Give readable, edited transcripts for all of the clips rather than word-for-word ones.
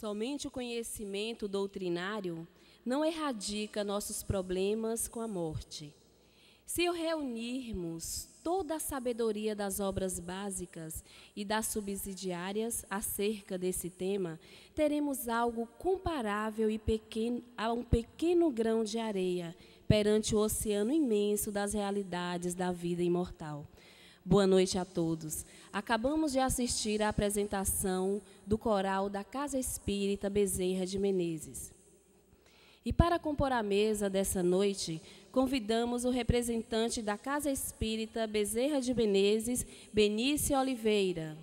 Somente o conhecimento doutrinário não erradica nossos problemas com a morte. Se reunirmos toda a sabedoria das obras básicas e das subsidiárias acerca desse tema, teremos algo comparável a um pequeno grão de areia perante o oceano imenso das realidades da vida imortal. Boa noite a todos. Acabamos de assistir à apresentação do coral da Casa Espírita Bezerra de Menezes. E para compor a mesa dessa noite, convidamos o representante da Casa Espírita Bezerra de Menezes, Benício Oliveira.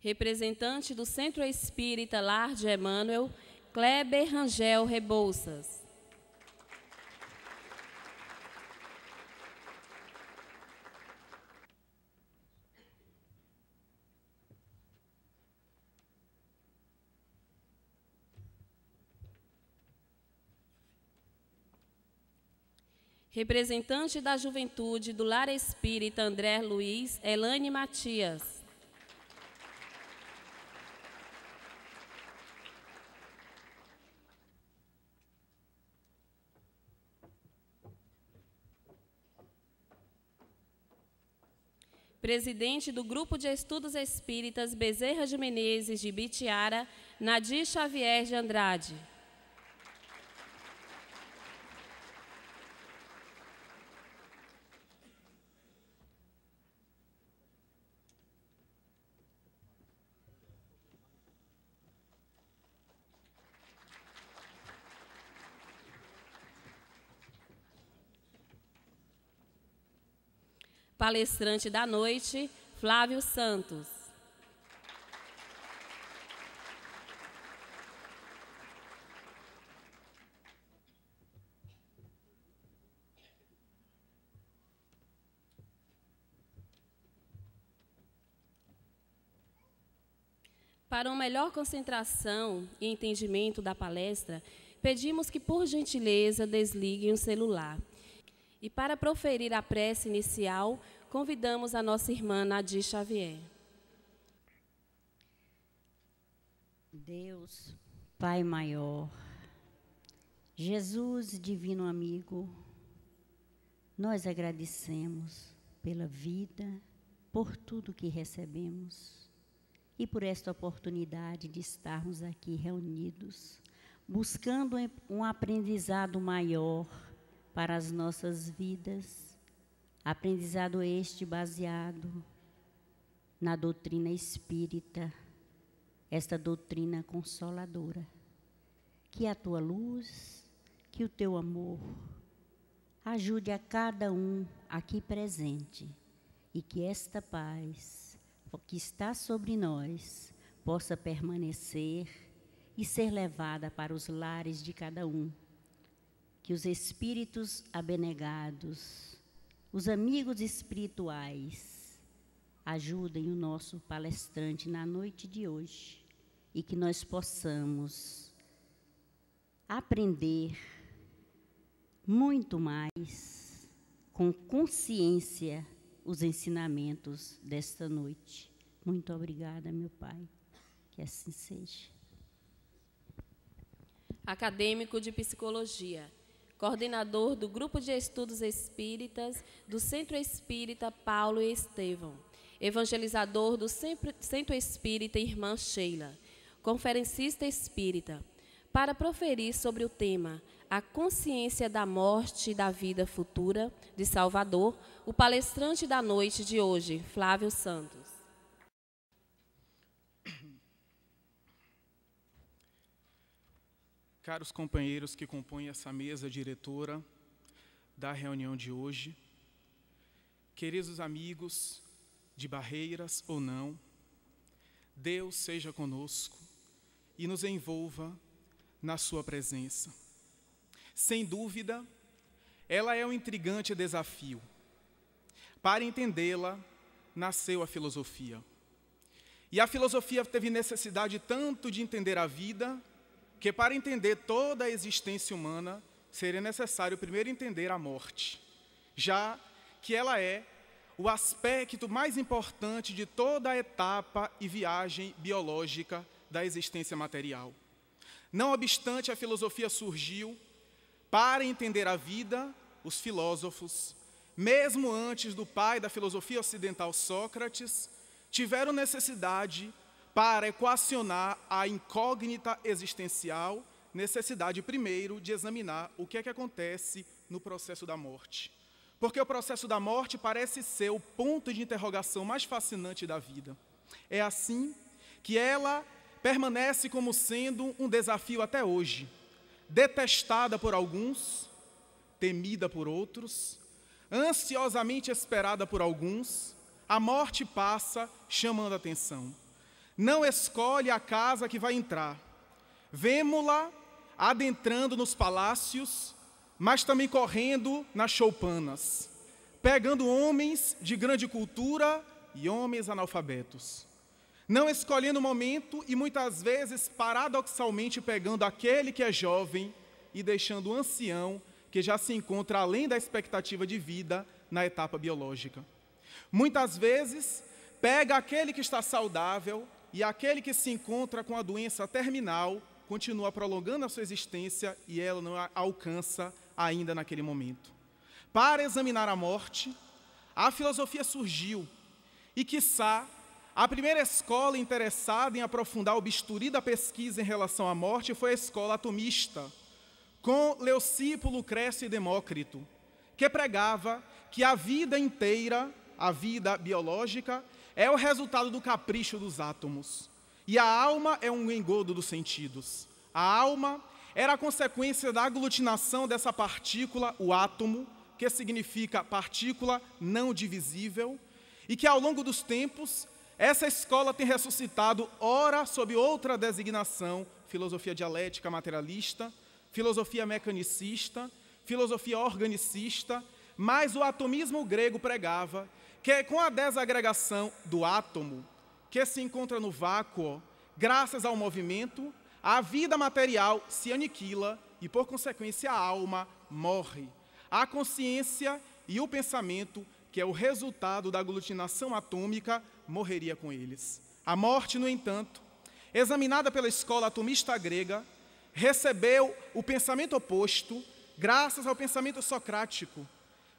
Representante do Centro Espírita Lar de Emmanuel, Kleber Rangel Rebouças. Representante da Juventude do Lar Espírita André Luiz, Elane Matias. Presidente do Grupo de Estudos Espíritas Bezerra de Menezes de Bitiara, Nadir Xavier de Andrade. Palestrante da noite, Flávio Santos. Para uma melhor concentração e entendimento da palestra, pedimos que, por gentileza, desliguem o celular. E para proferir a prece inicial, convidamos a nossa irmã Nadir Xavier. Deus, Pai maior, Jesus, divino amigo, nós agradecemos pela vida, por tudo que recebemos e por esta oportunidade de estarmos aqui reunidos, buscando um aprendizado maior para as nossas vidas, aprendizado este baseado na doutrina espírita, esta doutrina consoladora. Que a tua luz, que o teu amor ajude a cada um aqui presente e que esta paz que está sobre nós possa permanecer e ser levada para os lares de cada um. Que os espíritos abnegados, os amigos espirituais, ajudem o nosso palestrante na noite de hoje e que nós possamos aprender muito mais com consciência os ensinamentos desta noite. Muito obrigada, meu Pai. Que assim seja. Acadêmico de Psicologia, coordenador do Grupo de Estudos Espíritas do Centro Espírita Paulo e Estevão, evangelizador do Centro Espírita Irmã Sheila, conferencista espírita, para proferir sobre o tema A Consciência da Morte e da Vida Futura, de Salvador, o palestrante da noite de hoje, Flávio Santos. Caros companheiros que compõem essa mesa diretora da reunião de hoje, queridos amigos, de barreiras ou não, Deus seja conosco e nos envolva na sua presença. Sem dúvida, ela é um intrigante desafio. Para entendê-la, nasceu a filosofia. E a filosofia teve necessidade tanto de entender a vida, que para entender toda a existência humana, seria necessário primeiro entender a morte, já que ela é o aspecto mais importante de toda a etapa e viagem biológica da existência material. Não obstante, a filosofia surgiu para entender a vida. Os filósofos, mesmo antes do pai da filosofia ocidental, Sócrates, tiveram necessidade para equacionar a incógnita existencial, necessidade primeiro de examinar o que é que acontece no processo da morte. Porque o processo da morte parece ser o ponto de interrogação mais fascinante da vida. É assim que ela permanece como sendo um desafio até hoje, detestada por alguns, temida por outros, ansiosamente esperada por alguns. A morte passa chamando a atenção. Não escolhe a casa que vai entrar. Vemo-la adentrando nos palácios, mas também correndo nas choupanas, pegando homens de grande cultura e homens analfabetos. Não escolhendo o momento e muitas vezes, paradoxalmente, pegando aquele que é jovem e deixando o ancião que já se encontra além da expectativa de vida na etapa biológica. Muitas vezes, pega aquele que está saudável e aquele que se encontra com a doença terminal continua prolongando a sua existência e ela não a alcança ainda naquele momento. Para examinar a morte, a filosofia surgiu e, quiçá, a primeira escola interessada em aprofundar o bisturi da pesquisa em relação à morte foi a escola atomista, com Leucipo, Lucrécio e Demócrito, que pregava que a vida inteira, a vida biológica, é o resultado do capricho dos átomos. E a alma é um engodo dos sentidos. A alma era a consequência da aglutinação dessa partícula, o átomo, que significa partícula não divisível, e que ao longo dos tempos, essa escola tem ressuscitado, ora sob outra designação, filosofia dialética materialista, filosofia mecanicista, filosofia organicista, mas o atomismo grego pregava que com a desagregação do átomo, que se encontra no vácuo, graças ao movimento, a vida material se aniquila e, por consequência, a alma morre. A consciência e o pensamento, que é o resultado da aglutinação atômica, morreria com eles. A morte, no entanto, examinada pela escola atomista grega, recebeu o pensamento oposto, graças ao pensamento socrático,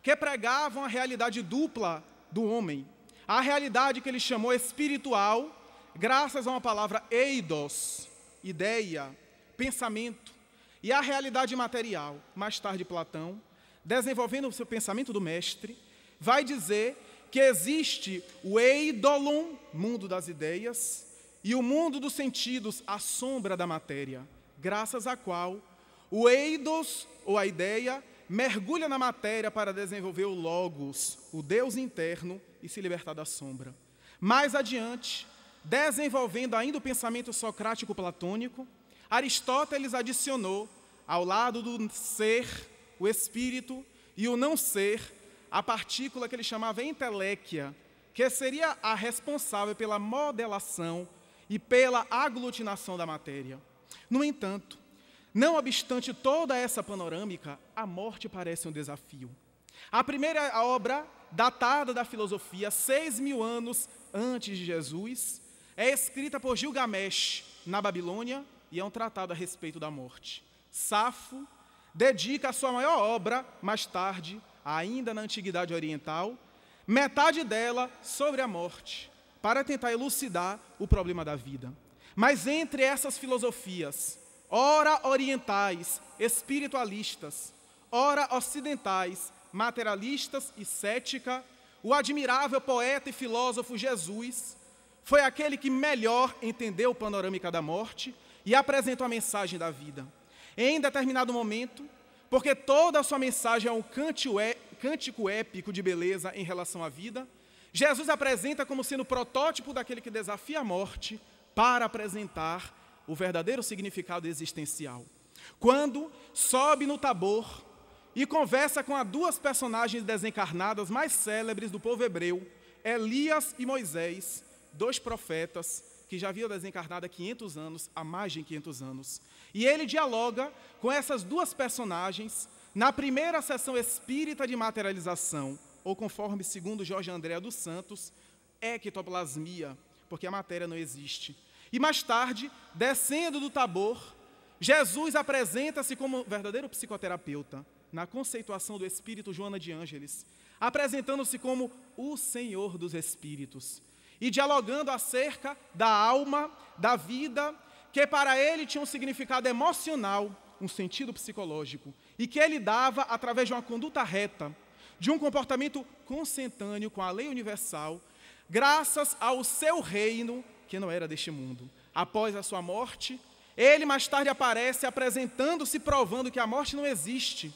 que pregava a realidade dupla do homem. A realidade que ele chamou espiritual, graças a uma palavra eidos, ideia, pensamento, e a realidade material. Mais tarde, Platão, desenvolvendo o seu pensamento do mestre, vai dizer que existe o eidolon, mundo das ideias, e o mundo dos sentidos, a sombra da matéria, graças à qual o eidos, ou a ideia, mergulha na matéria para desenvolver o logos, o Deus interno, e se libertar da sombra. Mais adiante, desenvolvendo ainda o pensamento socrático platônico, Aristóteles adicionou, ao lado do ser, o espírito, e o não ser, a partícula que ele chamava inteléquia, que seria a responsável pela modelação e pela aglutinação da matéria. No entanto, não obstante toda essa panorâmica, a morte parece um desafio. A primeira obra, datada da filosofia, 6.000 anos antes de Jesus, é escrita por Gilgamesh, na Babilônia, e é um tratado a respeito da morte. Safo dedica a sua maior obra, mais tarde, ainda na Antiguidade Oriental, metade dela sobre a morte, para tentar elucidar o problema da vida. Mas entre essas filosofias, ora orientais, espiritualistas, ora ocidentais, materialistas e cética, o admirável poeta e filósofo Jesus foi aquele que melhor entendeu a panorâmica da morte e apresentou a mensagem da vida. Em determinado momento, porque toda a sua mensagem é um cântico épico de beleza em relação à vida, Jesus apresenta como sendo o protótipo daquele que desafia a morte para apresentar o verdadeiro significado existencial. Quando sobe no Tabor e conversa com as duas personagens desencarnadas mais célebres do povo hebreu, Elias e Moisés, 2 profetas que já haviam desencarnado há 500 anos, há mais de 500 anos. E ele dialoga com essas 2 personagens na primeira sessão espírita de materialização, ou conforme segundo Jorge André dos Santos, ectoplasmia, porque a matéria não existe. E mais tarde, descendo do Tabor, Jesus apresenta-se como verdadeiro psicoterapeuta, na conceituação do Espírito Joana de Ângeles, apresentando-se como o Senhor dos Espíritos, e dialogando acerca da alma, da vida, que para ele tinha um significado emocional, um sentido psicológico, e que ele dava através de uma conduta reta, de um comportamento consentâneo com a lei universal, graças ao seu reino, que não era deste mundo. Após a sua morte, ele mais tarde aparece apresentando-se, provando que a morte não existe.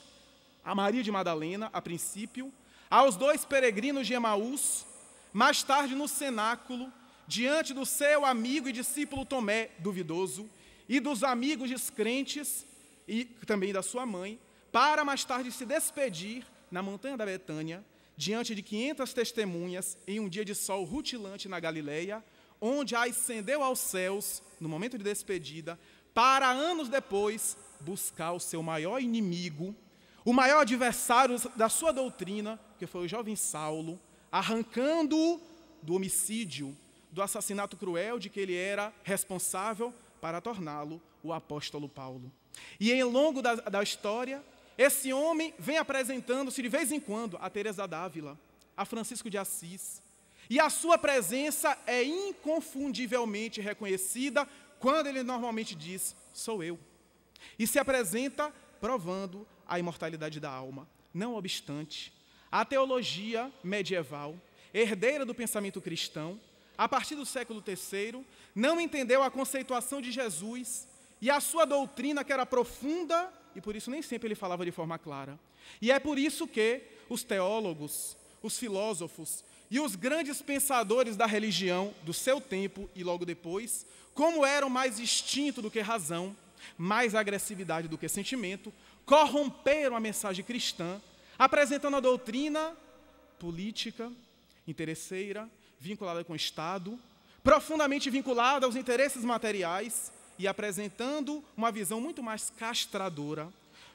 A Maria de Madalena, a princípio, aos 2 peregrinos de Emaús, mais tarde no cenáculo, diante do seu amigo e discípulo Tomé, duvidoso, e dos amigos descrentes, e também da sua mãe, para mais tarde se despedir na montanha da Betânia, diante de 500 testemunhas, em um dia de sol rutilante na Galileia, onde a ascendeu aos céus, no momento de despedida, para anos depois buscar o seu maior inimigo, o maior adversário da sua doutrina, que foi o jovem Saulo, arrancando-o do homicídio, do assassinato cruel de que ele era responsável, para torná-lo o apóstolo Paulo. E ao longo da história, esse homem vem apresentando-se de vez em quando a Teresa d'Ávila, a Francisco de Assis, e a sua presença é inconfundivelmente reconhecida quando ele normalmente diz, sou eu. E se apresenta provando a imortalidade da alma. Não obstante, a teologia medieval, herdeira do pensamento cristão, a partir do século III, não entendeu a conceituação de Jesus e a sua doutrina, que era profunda, e por isso nem sempre ele falava de forma clara. E é por isso que os teólogos, os filósofos e os grandes pensadores da religião do seu tempo e logo depois, como eram mais instinto do que razão, mais agressividade do que sentimento, corromperam a mensagem cristã, apresentando a doutrina política, interesseira, vinculada com o Estado, profundamente vinculada aos interesses materiais e apresentando uma visão muito mais castradora,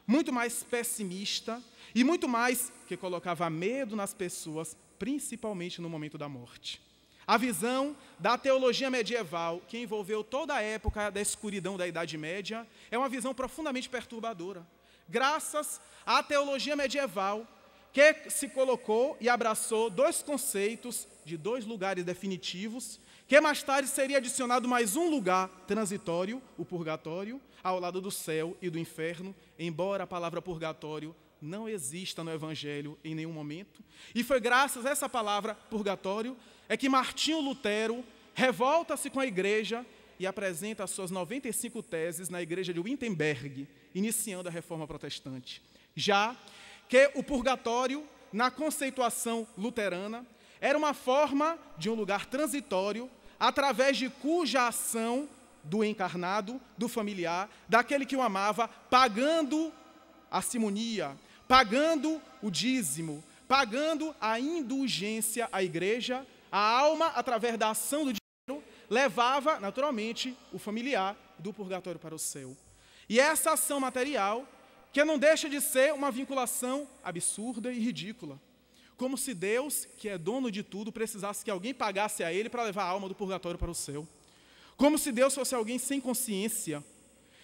muito mais pessimista e muito mais que colocava medo nas pessoas, principalmente no momento da morte. A visão da teologia medieval, que envolveu toda a época da escuridão da Idade Média, é uma visão profundamente perturbadora. Graças à teologia medieval, que se colocou e abraçou 2 conceitos de 2 lugares definitivos, que mais tarde seria adicionado mais um lugar transitório, o purgatório, ao lado do céu e do inferno, embora a palavra purgatório não exista no Evangelho em nenhum momento. E foi graças a essa palavra purgatório é que Martinho Lutero revolta-se com a igreja e apresenta as suas 95 teses na igreja de Wittenberg, iniciando a reforma protestante. Já que o purgatório, na conceituação luterana, era uma forma de um lugar transitório, através de cuja ação do encarnado, do familiar, daquele que o amava, pagando a simonia, pagando o dízimo, pagando a indulgência à igreja, a alma, através da ação do dinheiro, levava, naturalmente, o familiar do purgatório para o céu. E essa ação material, que não deixa de ser uma vinculação absurda e ridícula. Como se Deus, que é dono de tudo, precisasse que alguém pagasse a ele para levar a alma do purgatório para o céu. Como se Deus fosse alguém sem consciência.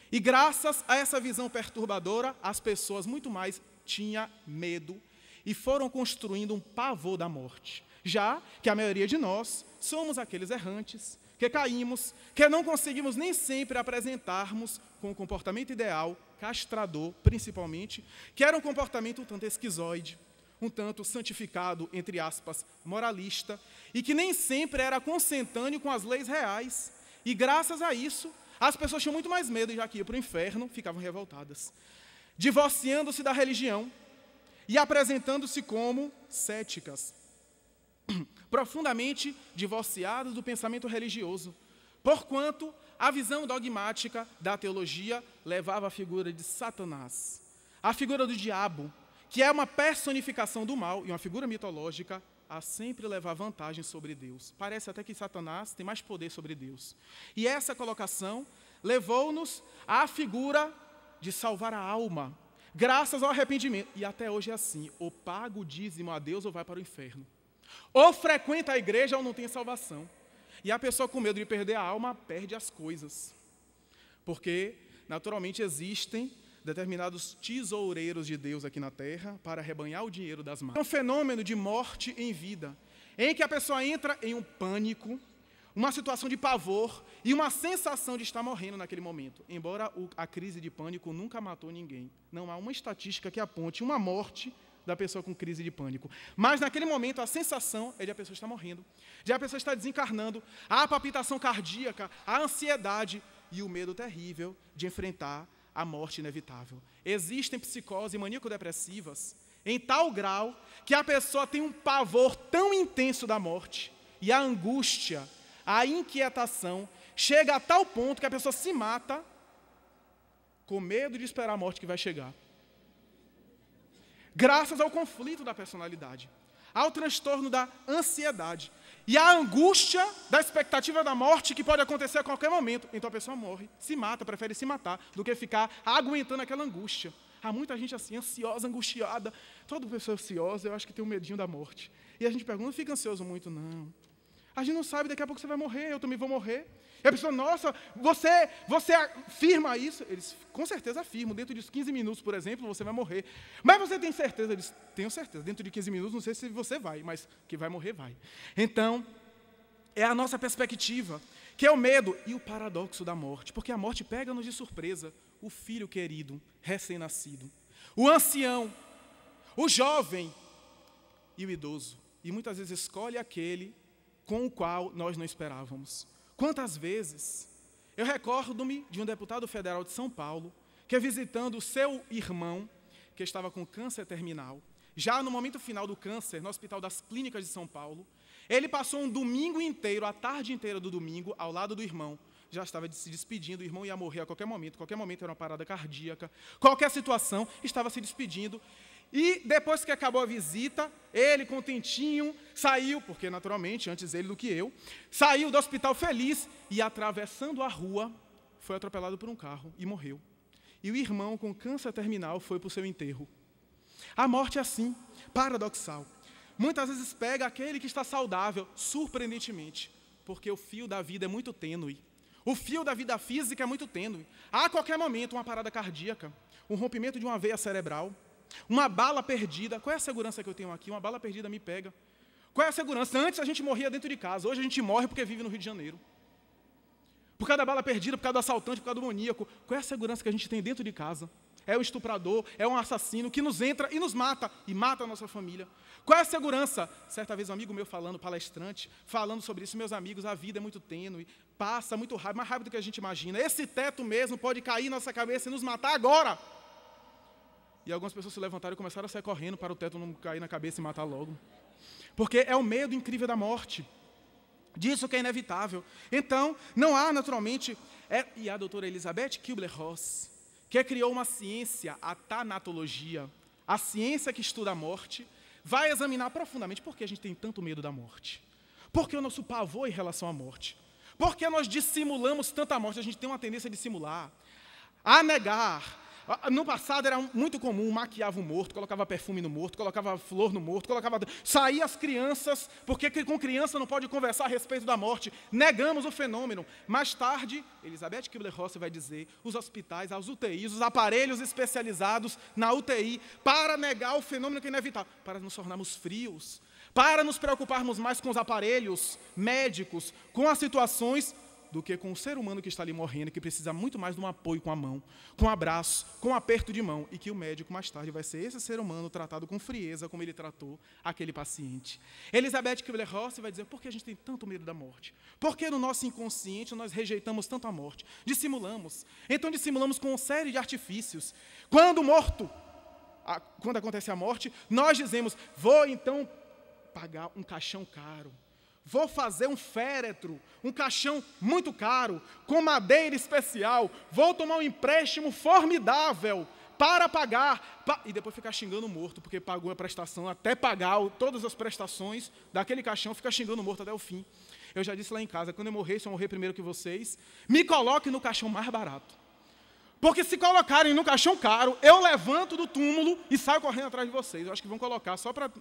E graças a essa visão perturbadora, as pessoas muito mais tinham medo e foram construindo um pavor da morte. Já que a maioria de nós somos aqueles errantes, que caímos, que não conseguimos nem sempre apresentarmos com o comportamento ideal, castrador principalmente, que era um comportamento um tanto esquizoide, um tanto santificado, entre aspas, moralista, e que nem sempre era consentâneo com as leis reais. E graças a isso, as pessoas tinham muito mais medo, já que iam para o inferno, ficavam revoltadas, divorciando-se da religião e apresentando-se como céticas, profundamente divorciadas do pensamento religioso, porquanto a visão dogmática da teologia levava à figura de Satanás, a figura do diabo, que é uma personificação do mal e uma figura mitológica, a sempre levar vantagem sobre Deus. Parece até que Satanás tem mais poder sobre Deus. E essa colocação levou-nos à figura de salvar a alma, graças ao arrependimento. E até hoje é assim, ou paga o dízimo a Deus ou vai para o inferno. Ou frequenta a igreja ou não tem salvação. E a pessoa com medo de perder a alma, perde as coisas. Porque, naturalmente, existem determinados tesoureiros de Deus aqui na terra para arrebanhar o dinheiro das massas. É um fenômeno de morte em vida, em que a pessoa entra em um pânico, uma situação de pavor e uma sensação de estar morrendo naquele momento. Embora a crise de pânico nunca matou ninguém. Não há uma estatística que aponte uma morte da pessoa com crise de pânico. Mas naquele momento a sensação é de a pessoa estar morrendo, de a pessoa estar desencarnando, a palpitação cardíaca, a ansiedade e o medo terrível de enfrentar a morte inevitável. Existem psicoses maníaco-depressivas em tal grau que a pessoa tem um pavor tão intenso da morte e a angústia, a inquietação, chega a tal ponto que a pessoa se mata com medo de esperar a morte que vai chegar. Graças ao conflito da personalidade, ao transtorno da ansiedade e à angústia da expectativa da morte que pode acontecer a qualquer momento. Então a pessoa morre, se mata, prefere se matar do que ficar aguentando aquela angústia. Há muita gente assim, ansiosa, angustiada. Toda pessoa ansiosa, eu acho que tem um medinho da morte. E a gente pergunta, não fica ansioso muito, não. A gente não sabe, daqui a pouco você vai morrer, eu também vou morrer. E a pessoa, nossa, você afirma isso? Eles, com certeza afirmam, dentro de 15 minutos, por exemplo, você vai morrer. Mas você tem certeza? Eles, tenho certeza, dentro de 15 minutos, não sei se você vai, mas que vai morrer, vai. Então, é a nossa perspectiva, que é o medo e o paradoxo da morte, porque a morte pega-nos de surpresa, o filho querido, recém-nascido, o ancião, o jovem e o idoso, e muitas vezes escolhe aquele com o qual nós não esperávamos. Quantas vezes eu recordo-me de um deputado federal de São Paulo que, visitando o seu irmão, que estava com câncer terminal, já no momento final do câncer, no Hospital das Clínicas de São Paulo, ele passou um domingo inteiro, a tarde inteira do domingo, ao lado do irmão. Já estava se despedindo, o irmão ia morrer a qualquer momento era uma parada cardíaca, qualquer situação, estava se despedindo. E depois que acabou a visita, ele, contentinho, saiu, porque naturalmente, antes ele do que eu, saiu do hospital feliz e, atravessando a rua, foi atropelado por um carro e morreu. E o irmão, com câncer terminal, foi para o seu enterro. A morte é assim, paradoxal. Muitas vezes pega aquele que está saudável, surpreendentemente, porque o fio da vida é muito tênue. O fio da vida física é muito tênue. A qualquer momento, uma parada cardíaca, um rompimento de uma veia cerebral, uma bala perdida. Qual é a segurança que eu tenho aqui? Uma bala perdida me pega. Qual é a segurança? Antes a gente morria dentro de casa, hoje a gente morre porque vive no Rio de Janeiro. Por causa da bala perdida, por causa do assaltante, por causa do maníaco. Qual é a segurança que a gente tem dentro de casa? É um estuprador, é um assassino que nos entra e nos mata, e mata a nossa família. Qual é a segurança? Certa vez um amigo meu falando, palestrante, falando sobre isso, meus amigos, a vida é muito tênue, passa muito rápido, mais rápido do que a gente imagina. Esse teto mesmo pode cair na nossa cabeça e nos matar agora. E algumas pessoas se levantaram e começaram a sair correndo para o teto não cair na cabeça e matar logo. Porque é o medo incrível da morte. Disso que é inevitável. Então, não há, naturalmente... E a doutora Elizabeth Kubler-Ross, que criou uma ciência, a tanatologia, a ciência que estuda a morte, vai examinar profundamente por que a gente tem tanto medo da morte. Por que o nosso pavor em relação à morte? Por que nós dissimulamos tanta morte? A gente tem uma tendência a dissimular, a negar. No passado era muito comum, maquiava o morto, colocava perfume no morto, colocava flor no morto, saía as crianças, porque com criança não pode conversar a respeito da morte. Negamos o fenômeno. Mais tarde, Elizabeth Kubler-Ross vai dizer, os hospitais, as UTIs, os aparelhos especializados na UTI, para negar o fenômeno que é inevitável, para nos tornarmos frios, para nos preocuparmos mais com os aparelhos médicos, com as situações, do que com o ser humano que está ali morrendo, que precisa muito mais de um apoio com a mão, com um abraço, com um aperto de mão, e que o médico mais tarde vai ser esse ser humano tratado com frieza, como ele tratou aquele paciente. Elizabeth Kubler-Ross vai dizer, por que a gente tem tanto medo da morte? Por que no nosso inconsciente nós rejeitamos tanto a morte? Dissimulamos. Então dissimulamos com uma série de artifícios. Quando acontece a morte, nós dizemos, vou então pagar um caixão caro. Vou fazer um féretro, um caixão muito caro, com madeira especial. Vou tomar um empréstimo formidável para pagar, e depois ficar xingando o morto, porque pagou a prestação, até pagar todas as prestações daquele caixão, fica xingando o morto até o fim. Eu já disse lá em casa, quando eu morrer, se eu morrer primeiro que vocês, me coloquem no caixão mais barato. Porque se colocarem no caixão caro, eu levanto do túmulo e saio correndo atrás de vocês. Eu acho que vão colocar só para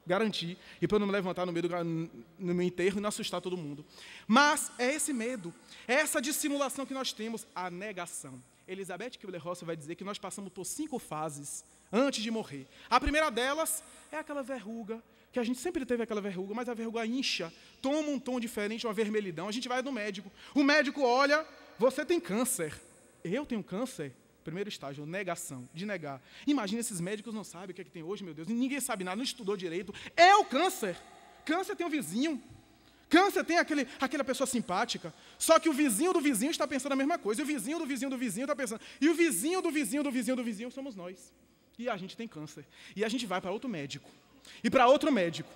garantir, e para eu não me levantar no meu enterro e não assustar todo mundo. Mas é esse medo, é essa dissimulação que nós temos, a negação. Elizabeth Kubler-Ross vai dizer que nós passamos por 5 fases antes de morrer. A primeira delas é aquela verruga, que a gente sempre teve aquela verruga, mas a verruga incha, toma um tom diferente, uma vermelhidão. A gente vai no médico. O médico olha, você tem câncer. Eu tenho câncer? Primeiro estágio, negação, de negar. Imagina, esses médicos não sabem o que é que tem hoje, meu Deus. Ninguém sabe nada, não estudou direito. É o câncer. Câncer tem um vizinho. Câncer tem aquela pessoa simpática. Só que o vizinho do vizinho está pensando a mesma coisa. E o vizinho do vizinho do vizinho está pensando. E o vizinho do vizinho do vizinho do vizinho somos nós. E a gente tem câncer. E a gente vai para outro médico. E para outro médico.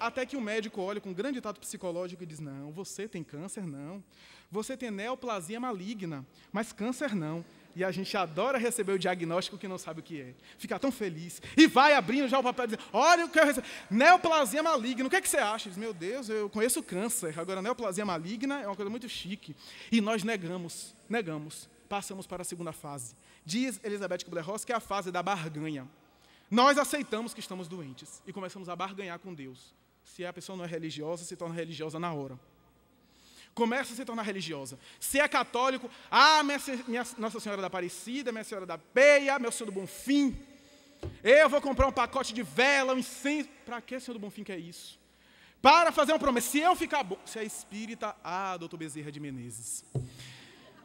Até que o médico olha com um grande tato psicológico e diz, não, você tem câncer, não. Você tem neoplasia maligna, mas câncer não. E a gente adora receber o diagnóstico que não sabe o que é. Fica tão feliz. E vai abrindo já o papel e diz, olha o que eu recebi. Neoplasia maligna, o que é que você acha? Diz, meu Deus, eu conheço câncer. Agora, neoplasia maligna é uma coisa muito chique. E nós negamos. Passamos para a segunda fase. Diz Elizabeth Kubler-Ross que é a fase da barganha. Nós aceitamos que estamos doentes e começamos a barganhar com Deus. Se a pessoa não é religiosa, se torna religiosa na hora. Começa a se tornar religiosa. Se é católico, minha Nossa Senhora da Aparecida, minha Senhora da Peia, meu Senhor do Bonfim. Eu vou comprar um pacote de vela, um incenso. Para que, Senhor do Bonfim, que é isso? Para fazer uma promessa. Se eu ficar bom, se é espírita, doutor Bezerra de Menezes.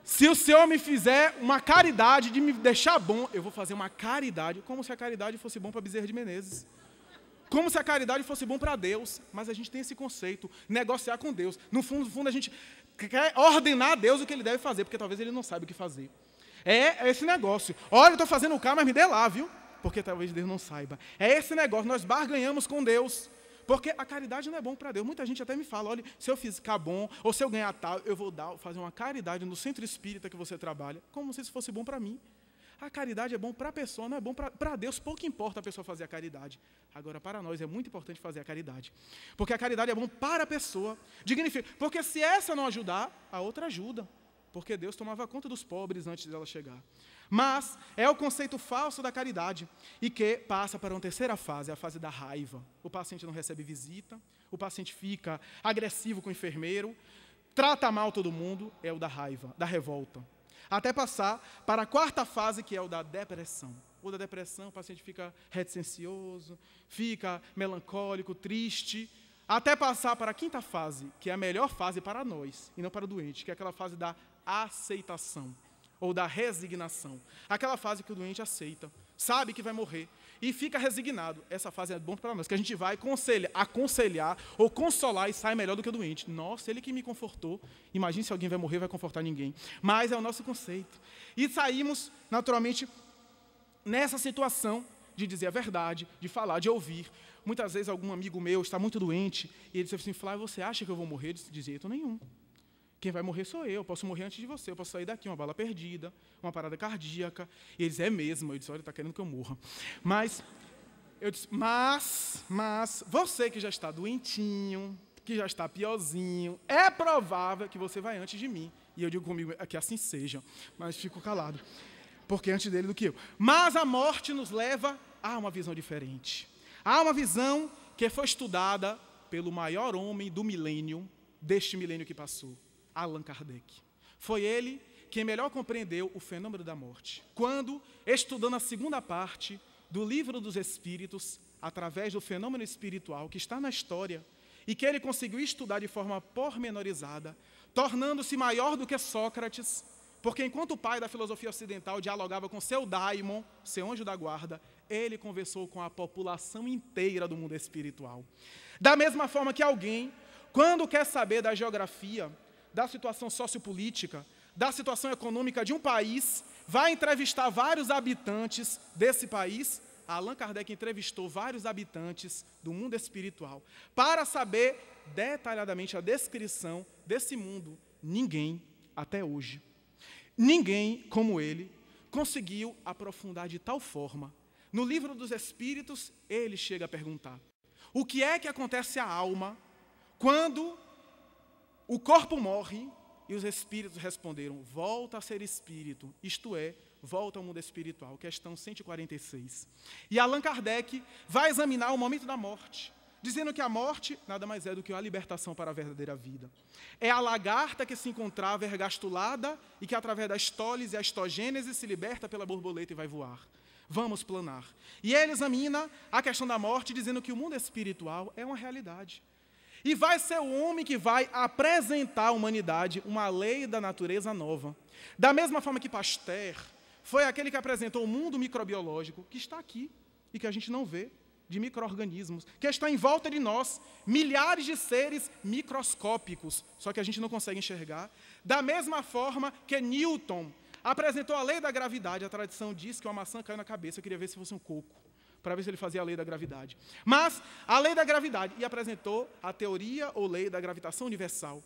Se o Senhor me fizer uma caridade de me deixar bom, eu vou fazer uma caridade, como se a caridade fosse bom para Bezerra de Menezes. Como se a caridade fosse bom para Deus. Mas a gente tem esse conceito, negociar com Deus. No fundo, a gente quer ordenar a Deus o que Ele deve fazer, porque talvez Ele não saiba o que fazer. É esse negócio. Olha, eu estou fazendo o cá, mas me dê lá, viu? Porque talvez Deus não saiba. É esse negócio, nós barganhamos com Deus. Porque a caridade não é bom para Deus. Muita gente até me fala, olha, se eu ficar bom, ou se eu ganhar tal, eu vou fazer uma caridade no centro espírita que você trabalha, como se isso fosse bom para mim. A caridade é bom para a pessoa, não é bom para Deus. Pouco importa a pessoa fazer a caridade. Agora, para nós, é muito importante fazer a caridade. Porque a caridade é bom para a pessoa. Dignifica. Porque se essa não ajudar, a outra ajuda. Porque Deus tomava conta dos pobres antes dela chegar. Mas é o conceito falso da caridade e que passa para uma terceira fase, a fase da raiva. O paciente não recebe visita, o paciente fica agressivo com o enfermeiro, trata mal todo mundo, é o da raiva, da revolta. Até passar para a quarta fase, que é o da depressão. O da depressão, o paciente fica reticencioso, fica melancólico, triste, até passar para a quinta fase, que é a melhor fase para nós, e não para o doente, que é aquela fase da aceitação, ou da resignação. Aquela fase que o doente aceita, sabe que vai morrer, e fica resignado. Essa fase é bom para nós, que a gente vai aconselhar ou consolar e sai melhor do que o doente. Nossa, ele que me confortou. Imagine se alguém vai morrer e vai confortar ninguém. Mas é o nosso conceito. E saímos, naturalmente, nessa situação de dizer a verdade, de falar, de ouvir. Muitas vezes algum amigo meu está muito doente e ele disse assim, Flávio, você acha que eu vou morrer? De jeito nenhum. Quem vai morrer sou eu posso morrer antes de você, eu posso sair daqui, uma bala perdida, uma parada cardíaca. E eles, é mesmo. Eu disse, olha, está querendo que eu morra. Mas você que já está doentinho, que já está piorzinho, é provável que você vai antes de mim. E eu digo comigo, que assim seja, mas fico calado, porque antes dele do que eu. Mas a morte nos leva a uma visão diferente. Há uma visão que foi estudada pelo maior homem do milênio, deste milênio que passou, Allan Kardec. Foi ele quem melhor compreendeu o fenômeno da morte. Quando, estudando a segunda parte do Livro dos Espíritos, através do fenômeno espiritual que está na história, e que ele conseguiu estudar de forma pormenorizada, tornando-se maior do que Sócrates, porque enquanto o pai da filosofia ocidental dialogava com seu daimon, seu anjo da guarda, ele conversou com a população inteira do mundo espiritual. Da mesma forma que alguém, quando quer saber da geografia, da situação sociopolítica, da situação econômica de um país, vai entrevistar vários habitantes desse país. Allan Kardec entrevistou vários habitantes do mundo espiritual para saber detalhadamente a descrição desse mundo. Ninguém, até hoje, ninguém como ele, conseguiu aprofundar de tal forma. No livro dos Espíritos, ele chega a perguntar: o que é que acontece à alma quando o corpo morre? E os espíritos responderam: volta a ser espírito, isto é, volta ao mundo espiritual. Questão 146. E Allan Kardec vai examinar o momento da morte, dizendo que a morte nada mais é do que a libertação para a verdadeira vida. É a lagarta que se encontrava ergastulada e que, através da estólise e a estogênese, se liberta pela borboleta e vai voar. Vamos planar. E ele examina a questão da morte, dizendo que o mundo espiritual é uma realidade. E vai ser o homem que vai apresentar à humanidade uma lei da natureza nova. Da mesma forma que Pasteur foi aquele que apresentou o mundo microbiológico, que está aqui e que a gente não vê, de micro-organismos, que está em volta de nós, milhares de seres microscópicos, só que a gente não consegue enxergar. Da mesma forma que Newton apresentou a lei da gravidade, a tradição diz que uma maçã caiu na cabeça, eu queria ver se fosse um coco, para ver se ele fazia a lei da gravidade. Mas a lei da gravidade, e apresentou a teoria ou lei da gravitação universal.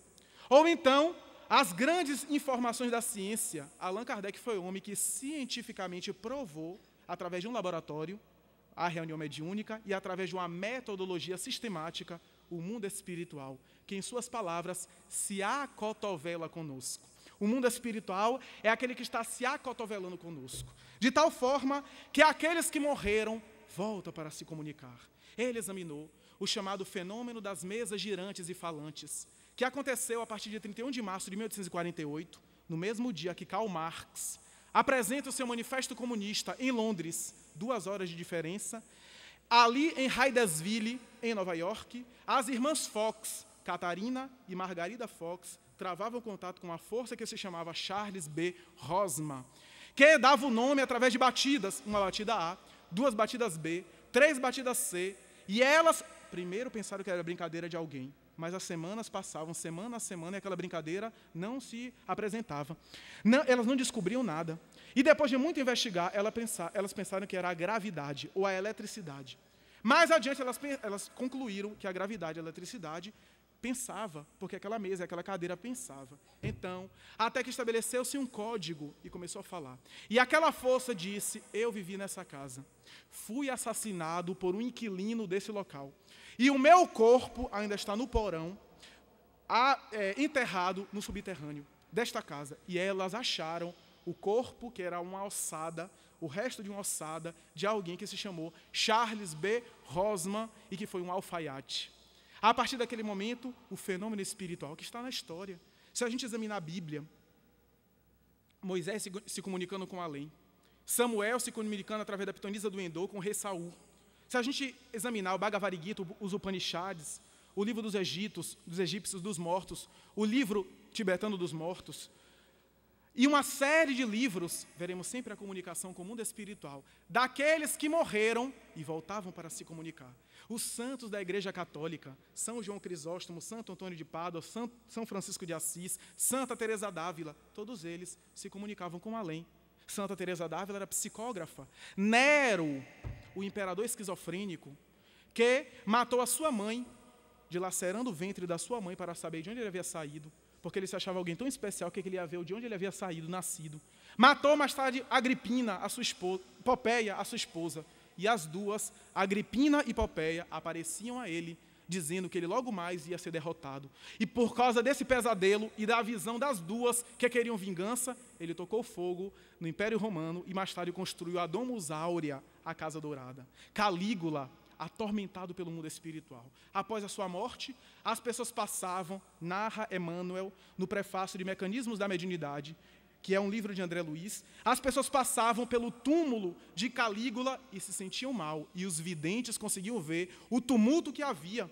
Ou então, as grandes informações da ciência. Allan Kardec foi o homem que cientificamente provou, através de um laboratório, a reunião mediúnica, e através de uma metodologia sistemática, o mundo espiritual, que, em suas palavras, se acotovela conosco. O mundo espiritual é aquele que está se acotovelando conosco, de tal forma que aqueles que morreram voltam para se comunicar. Ele examinou o chamado fenômeno das mesas girantes e falantes, que aconteceu a partir de 31 de março de 1848, no mesmo dia que Karl Marx apresenta o seu manifesto comunista em Londres, 2 horas de diferença. Ali em Hydesville, em Nova York, as irmãs Fox, Catarina e Margarida Fox, travavam contato com uma força que se chamava Charles B. Rosman, que dava o nome através de batidas, uma batida A, 2 batidas B, 3 batidas C, e elas primeiro pensaram que era brincadeira de alguém, mas as semanas passavam, semana a semana, e aquela brincadeira não se apresentava. Não, elas não descobriam nada. E depois de muito investigar, elas pensaram que era a gravidade ou a eletricidade. Mais adiante, elas concluíram que a gravidade e a eletricidade pensava, porque aquela mesa, aquela cadeira pensava. Então, até que estabeleceu-se um código e começou a falar. E aquela força disse: eu vivi nessa casa, fui assassinado por um inquilino desse local, e o meu corpo ainda está no porão, enterrado no subterrâneo desta casa. E elas acharam o corpo, que era uma ossada, o resto de uma ossada, de alguém que se chamou Charles B. Rosman e que foi um alfaiate. A partir daquele momento, o fenômeno espiritual que está na história. Se a gente examinar a Bíblia, Moisés se comunicando com além, Samuel se comunicando através da pitonisa do Endor com o rei Saul. Se a gente examinar o Bhagavad Gita, os Upanishads, o livro dos egípcios dos mortos, o livro tibetano dos mortos, e uma série de livros, veremos sempre a comunicação com o mundo espiritual, daqueles que morreram e voltavam para se comunicar. Os santos da Igreja Católica, São João Crisóstomo, Santo Antônio de Pádua, São Francisco de Assis, Santa Teresa d'Ávila, todos eles se comunicavam com além. Santa Teresa d'Ávila era psicógrafa. Nero, o imperador esquizofrênico, que matou a sua mãe, dilacerando o ventre da sua mãe para saber de onde ele havia saído, porque ele se achava alguém tão especial que ele ia ver de onde ele havia saído, nascido. Matou mais tarde Agripina, a sua esposa, Popeia, a sua esposa. E as duas, Agripina e Popeia, apareciam a ele, dizendo que ele logo mais ia ser derrotado. E por causa desse pesadelo e da visão das duas que queriam vingança, ele tocou fogo no Império Romano e mais tarde construiu a Domus Áurea, a Casa Dourada. Calígula, atormentado pelo mundo espiritual. Após a sua morte, as pessoas passavam, narra Emmanuel, no prefácio de Mecanismos da Mediunidade, que é um livro de André Luiz, as pessoas passavam pelo túmulo de Calígula e se sentiam mal, e os videntes conseguiam ver o tumulto que havia.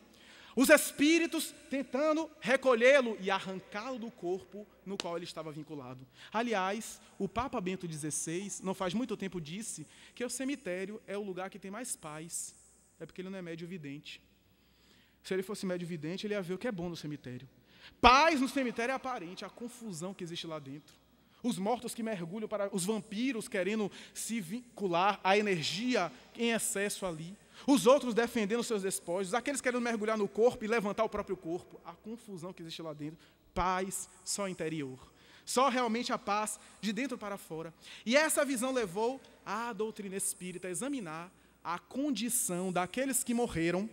Os espíritos tentando recolhê-lo e arrancá-lo do corpo no qual ele estava vinculado. Aliás, o Papa Bento XVI, não faz muito tempo, disse que o cemitério é o lugar que tem mais paz. É porque ele não é médio vidente. Se ele fosse médio vidente, ele ia ver o que é bom no cemitério. Paz no cemitério é aparente, a confusão que existe lá dentro. Os mortos que mergulham para os vampiros querendo se vincular à energia em excesso ali. Os outros defendendo seus despojos, aqueles querendo mergulhar no corpo e levantar o próprio corpo. A confusão que existe lá dentro. Paz só interior. Só realmente a paz de dentro para fora. E essa visão levou a doutrina espírita a examinar a condição daqueles que morreram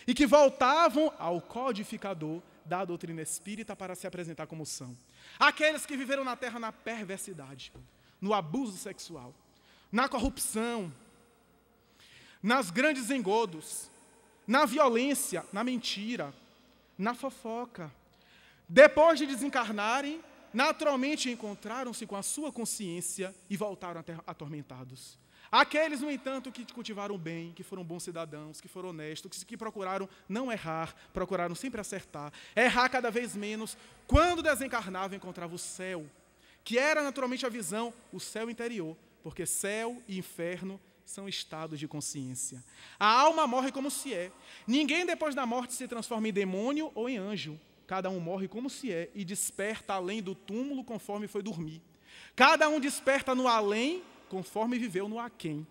e que voltavam ao codificador da doutrina espírita para se apresentar como são. Aqueles que viveram na terra na perversidade, no abuso sexual, na corrupção, nas grandes engodos, na violência, na mentira, na fofoca. Depois de desencarnarem, naturalmente encontraram-se com a sua consciência e voltaram atormentados. Aqueles, no entanto, que cultivaram o bem, que foram bons cidadãos, que foram honestos, que procuraram não errar, procuraram sempre acertar, errar cada vez menos, quando desencarnavam, encontravam o céu, que era naturalmente a visão, o céu interior, porque céu e inferno são estados de consciência. A alma morre como se é. Ninguém depois da morte se transforma em demônio ou em anjo. Cada um morre como se é e desperta além do túmulo conforme foi dormir. Cada um desperta no além conforme viveu no aquém.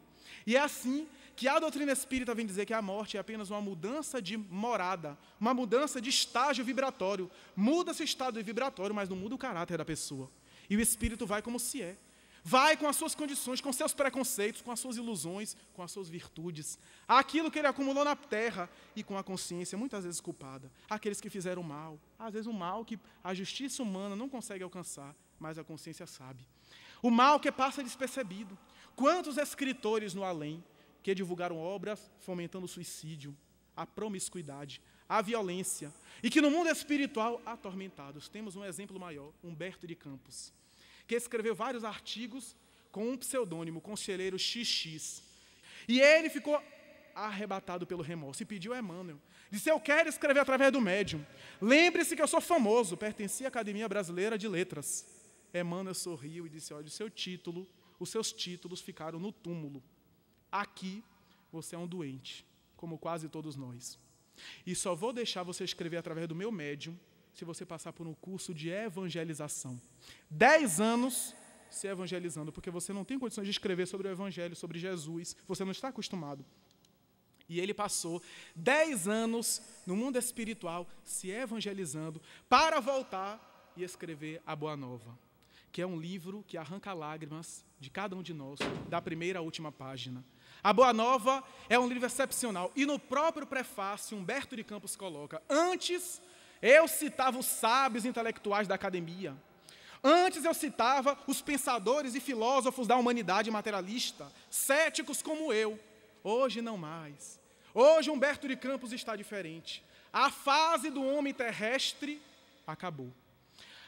E é assim que a doutrina espírita vem dizer que a morte é apenas uma mudança de morada, uma mudança de estágio vibratório. Muda-se o estado vibratório, mas não muda o caráter da pessoa. E o espírito vai como se é. Vai com as suas condições, com seus preconceitos, com as suas ilusões, com as suas virtudes. Aquilo que ele acumulou na terra e com a consciência muitas vezes culpada. Aqueles que fizeram mal. Às vezes um mal que a justiça humana não consegue alcançar, mas a consciência sabe. O mal que passa despercebido. Quantos escritores no além que divulgaram obras fomentando o suicídio, a promiscuidade, a violência, e que no mundo espiritual atormentados. Temos um exemplo maior, Humberto de Campos, que escreveu vários artigos com um pseudônimo, Conselheiro XX. E ele ficou arrebatado pelo remorso e pediu a Emmanuel. Disse: eu quero escrever através do médium. Lembre-se que eu sou famoso, pertenci à Academia Brasileira de Letras. Emmanuel sorriu e disse: olha, os seus títulos ficaram no túmulo. Aqui você é um doente, como quase todos nós. E só vou deixar você escrever através do meu médium se você passar por um curso de evangelização. 10 anos se evangelizando, porque você não tem condições de escrever sobre o Evangelho, sobre Jesus, você não está acostumado. E ele passou 10 anos no mundo espiritual se evangelizando para voltar e escrever a Boa Nova, que é um livro que arranca lágrimas de cada um de nós, da primeira à última página. A Boa Nova é um livro excepcional. E no próprio prefácio, Humberto de Campos coloca: antes eu citava os sábios intelectuais da academia. Antes eu citava os pensadores e filósofos da humanidade materialista, céticos como eu. Hoje não mais. Hoje Humberto de Campos está diferente. A fase do homem terrestre acabou.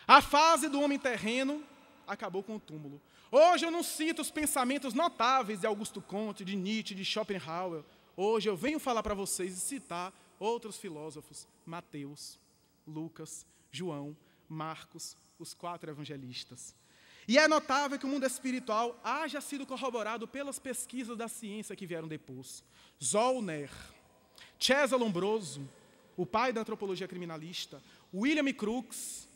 A fase do homem terreno acabou com o túmulo. Hoje eu não cito os pensamentos notáveis de Augusto Comte, de Nietzsche, de Schopenhauer. Hoje eu venho falar para vocês e citar outros filósofos: Mateus, Lucas, João, Marcos, os 4 evangelistas. E é notável que o mundo espiritual haja sido corroborado pelas pesquisas da ciência que vieram depois. Zollner, César Lombroso, o pai da antropologia criminalista, William Crookes,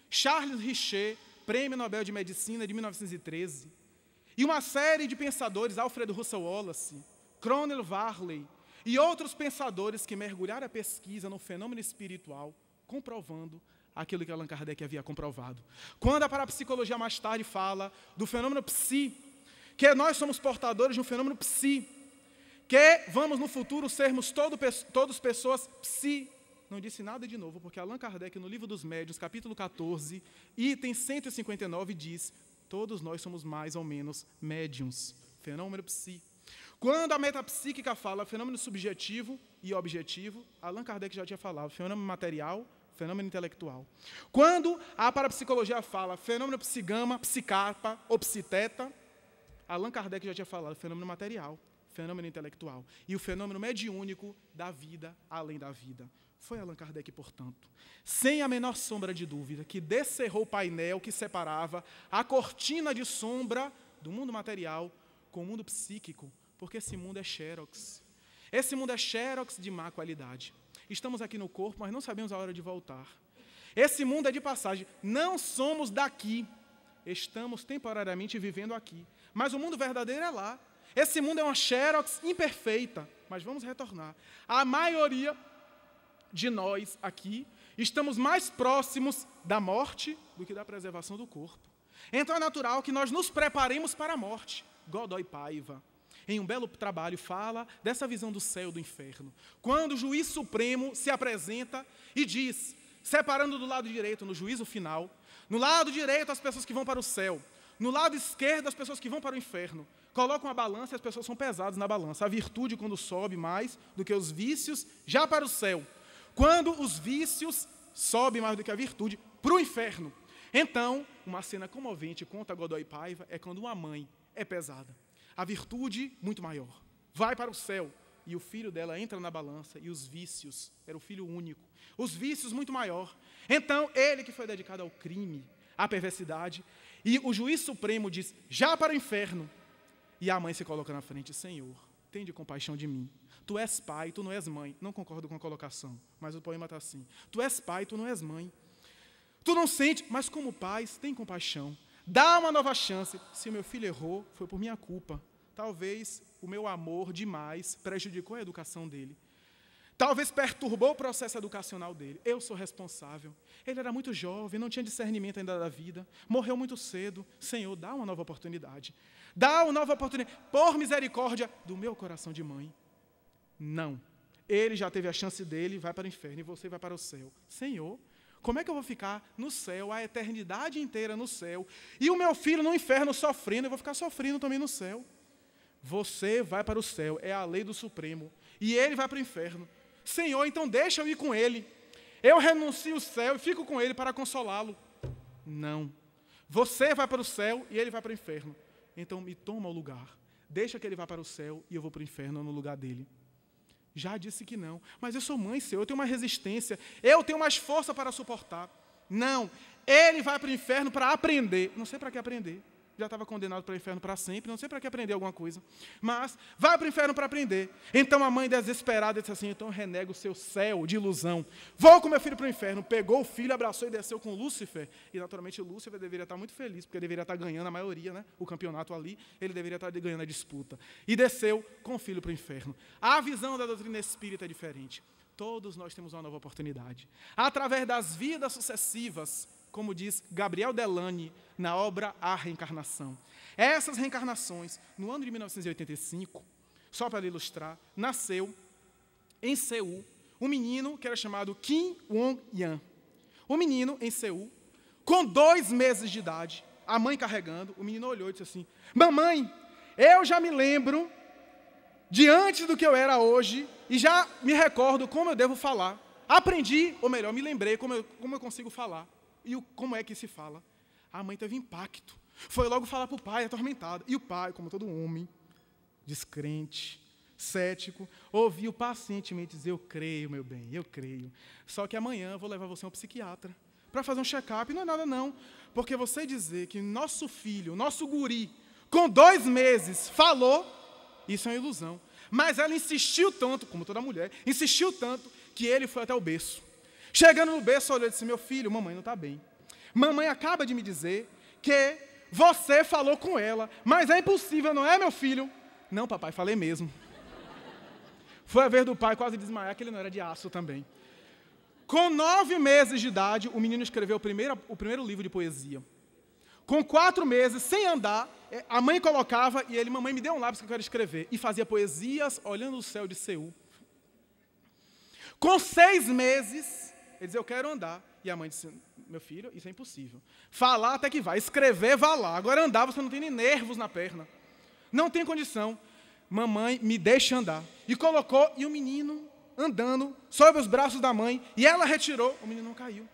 Charles Richer, Prêmio Nobel de Medicina de 1913, e uma série de pensadores, Alfred Russel Wallace, Cronel Varley, e outros pensadores que mergulharam a pesquisa no fenômeno espiritual, comprovando aquilo que Allan Kardec havia comprovado. Quando a parapsicologia mais tarde fala do fenômeno psi, que nós somos portadores de um fenômeno psi, que vamos no futuro sermos todos pessoas psi, não disse nada de novo, porque Allan Kardec, no Livro dos Médiuns, capítulo 14, item 159, diz: todos nós somos mais ou menos médiuns. Fenômeno psi. Quando a metapsíquica fala fenômeno subjetivo e objetivo, Allan Kardec já tinha falado fenômeno material, fenômeno intelectual. Quando a parapsicologia fala fenômeno psigama, psicarpa ou psiteta, Allan Kardec já tinha falado fenômeno material, fenômeno intelectual. E o fenômeno mediúnico da vida além da vida. Foi Allan Kardec, portanto, sem a menor sombra de dúvida, que descerrou o painel que separava a cortina de sombra do mundo material com o mundo psíquico, porque esse mundo é xerox. Esse mundo é xerox de má qualidade. Estamos aqui no corpo, mas não sabemos a hora de voltar. Esse mundo é de passagem. Não somos daqui. Estamos temporariamente vivendo aqui. Mas o mundo verdadeiro é lá. Esse mundo é uma xerox imperfeita, mas vamos retornar. A maioria de nós aqui estamos mais próximos da morte do que da preservação do corpo. Então é natural que nós nos preparemos para a morte. Godoy Paiva, em um belo trabalho, fala dessa visão do céu e do inferno. Quando o juiz supremo se apresenta e diz, separando do lado direito, no juízo final, no lado direito as pessoas que vão para o céu, no lado esquerdo as pessoas que vão para o inferno. Colocam a balança e as pessoas são pesadas na balança. A virtude, quando sobe mais do que os vícios, já para o céu. Quando os vícios sobem mais do que a virtude, para o inferno. Então, uma cena comovente, conta Godoy Paiva, é quando uma mãe é pesada. A virtude, muito maior, vai para o céu. E o filho dela entra na balança, e os vícios, era o filho único, os vícios muito maior. Então, ele que foi dedicado ao crime, à perversidade, e o juiz supremo diz, já para o inferno. E a mãe se coloca na frente, Senhor, tende compaixão de mim. Tu és pai, tu não és mãe. Não concordo com a colocação, mas o poema está assim. Tu és pai, tu não és mãe. Tu não sente, mas como pais, tem compaixão. Dá uma nova chance. Se o meu filho errou, foi por minha culpa. Talvez o meu amor demais prejudicou a educação dele. Talvez perturbou o processo educacional dele. Eu sou responsável. Ele era muito jovem, não tinha discernimento ainda da vida. Morreu muito cedo. Senhor, dá uma nova oportunidade. Dá uma nova oportunidade. Por misericórdia do meu coração de mãe. Não. Ele já teve a chance dele, vai para o inferno e você vai para o céu. Senhor, como é que eu vou ficar no céu, a eternidade inteira no céu, e o meu filho no inferno sofrendo, eu vou ficar sofrendo também no céu? Você vai para o céu, é a lei do Supremo, e ele vai para o inferno. Senhor, então deixa eu ir com ele. Eu renuncio o céu e fico com ele para consolá-lo. Não. Você vai para o céu e ele vai para o inferno. Então me toma o lugar. Deixa que ele vá para o céu e eu vou para o inferno no lugar dele. Já disse que não. Mas eu sou mãe, Senhor, eu tenho uma resistência. Eu tenho mais força para suportar. Não. Ele vai para o inferno para aprender. Não sei para que aprender. Já estava condenado para o inferno para sempre, não sei para que aprender alguma coisa. Mas vai para o inferno para aprender. Então a mãe desesperada disse assim, então renega o seu céu de ilusão. Vou com meu filho para o inferno. Pegou o filho, abraçou e desceu com Lúcifer. E naturalmente Lúcifer deveria estar muito feliz, porque deveria estar ganhando a maioria, né? O campeonato ali, ele deveria estar ganhando a disputa. E desceu com o filho para o inferno. A visão da doutrina espírita é diferente. Todos nós temos uma nova oportunidade. Através das vidas sucessivas, como diz Gabriel Delany na obra A Reencarnação. Essas reencarnações, no ano de 1985, só para ilustrar, nasceu em Seul um menino que era chamado Kim Won-yan. O menino em Seul, com 2 meses de idade, a mãe carregando, o menino olhou e disse assim, mamãe, eu já me lembro de antes do que eu era hoje e já me recordo como eu devo falar. Aprendi, ou melhor, me lembrei como eu consigo falar. E como é que se fala? A mãe teve impacto. Foi logo falar para o pai, atormentado. E o pai, como todo homem, descrente, cético, ouviu pacientemente dizer, eu creio, meu bem, eu creio. Só que amanhã eu vou levar você a um psiquiatra para fazer um check-up. Não é nada não, porque você dizer que nosso filho, nosso guri, com 2 meses, falou, isso é uma ilusão. Mas ela insistiu tanto, como toda mulher, insistiu tanto, que ele foi até o berço. Chegando no berço, olhou e disse, meu filho, mamãe não está bem. Mamãe acaba de me dizer que você falou com ela, mas é impossível, não é, meu filho? Não, papai, falei mesmo. Foi a vez do pai quase desmaiar, que ele não era de aço também. Com 9 meses de idade, o menino escreveu o primeiro livro de poesia. Com 4 meses, sem andar, a mãe colocava e ele, mamãe, me dê um lápis que eu quero escrever. E fazia poesias olhando o céu de Seul. Com 6 meses, ele dizia, eu quero andar. E a mãe disse, meu filho, isso é impossível. Falar até que vai, escrever, vá lá. Agora andar, você não tem nem nervos na perna. Não tem condição. Mamãe, me deixa andar. E colocou, e o menino andando sob os braços da mãe, e ela retirou, o menino não caiu.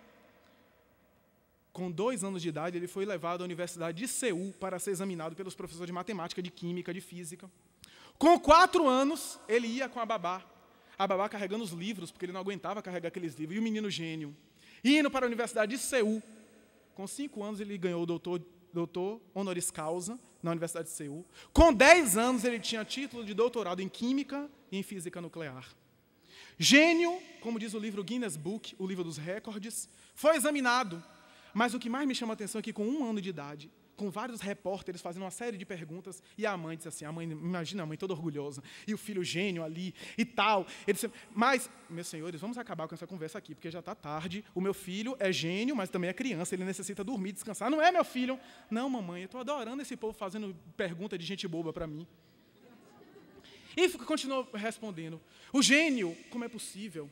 Com 2 anos de idade, ele foi levado à Universidade de Seul para ser examinado pelos professores de matemática, de química, de física. Com 4 anos, ele ia com a babá carregando os livros, porque ele não aguentava carregar aqueles livros, e o menino gênio, indo para a Universidade de Seul. Com 5 anos, ele ganhou o doutor honoris causa na Universidade de Seul. Com 10 anos, ele tinha título de doutorado em Química e em Física Nuclear. Gênio, como diz o livro Guinness Book, o livro dos recordes, foi examinado. Mas o que mais me chama a atenção é que, com 1 ano de idade, com vários repórteres fazendo uma série de perguntas, e a mãe disse assim, imagina a mãe toda orgulhosa, e o filho gênio ali e tal. Ele disse, mas, meus senhores, vamos acabar com essa conversa aqui, porque já está tarde, o meu filho é gênio, mas também é criança, ele necessita dormir, descansar. Não é, meu filho? Não, mamãe, eu estou adorando esse povo fazendo pergunta de gente boba para mim. E continuou respondendo, o gênio, como é possível?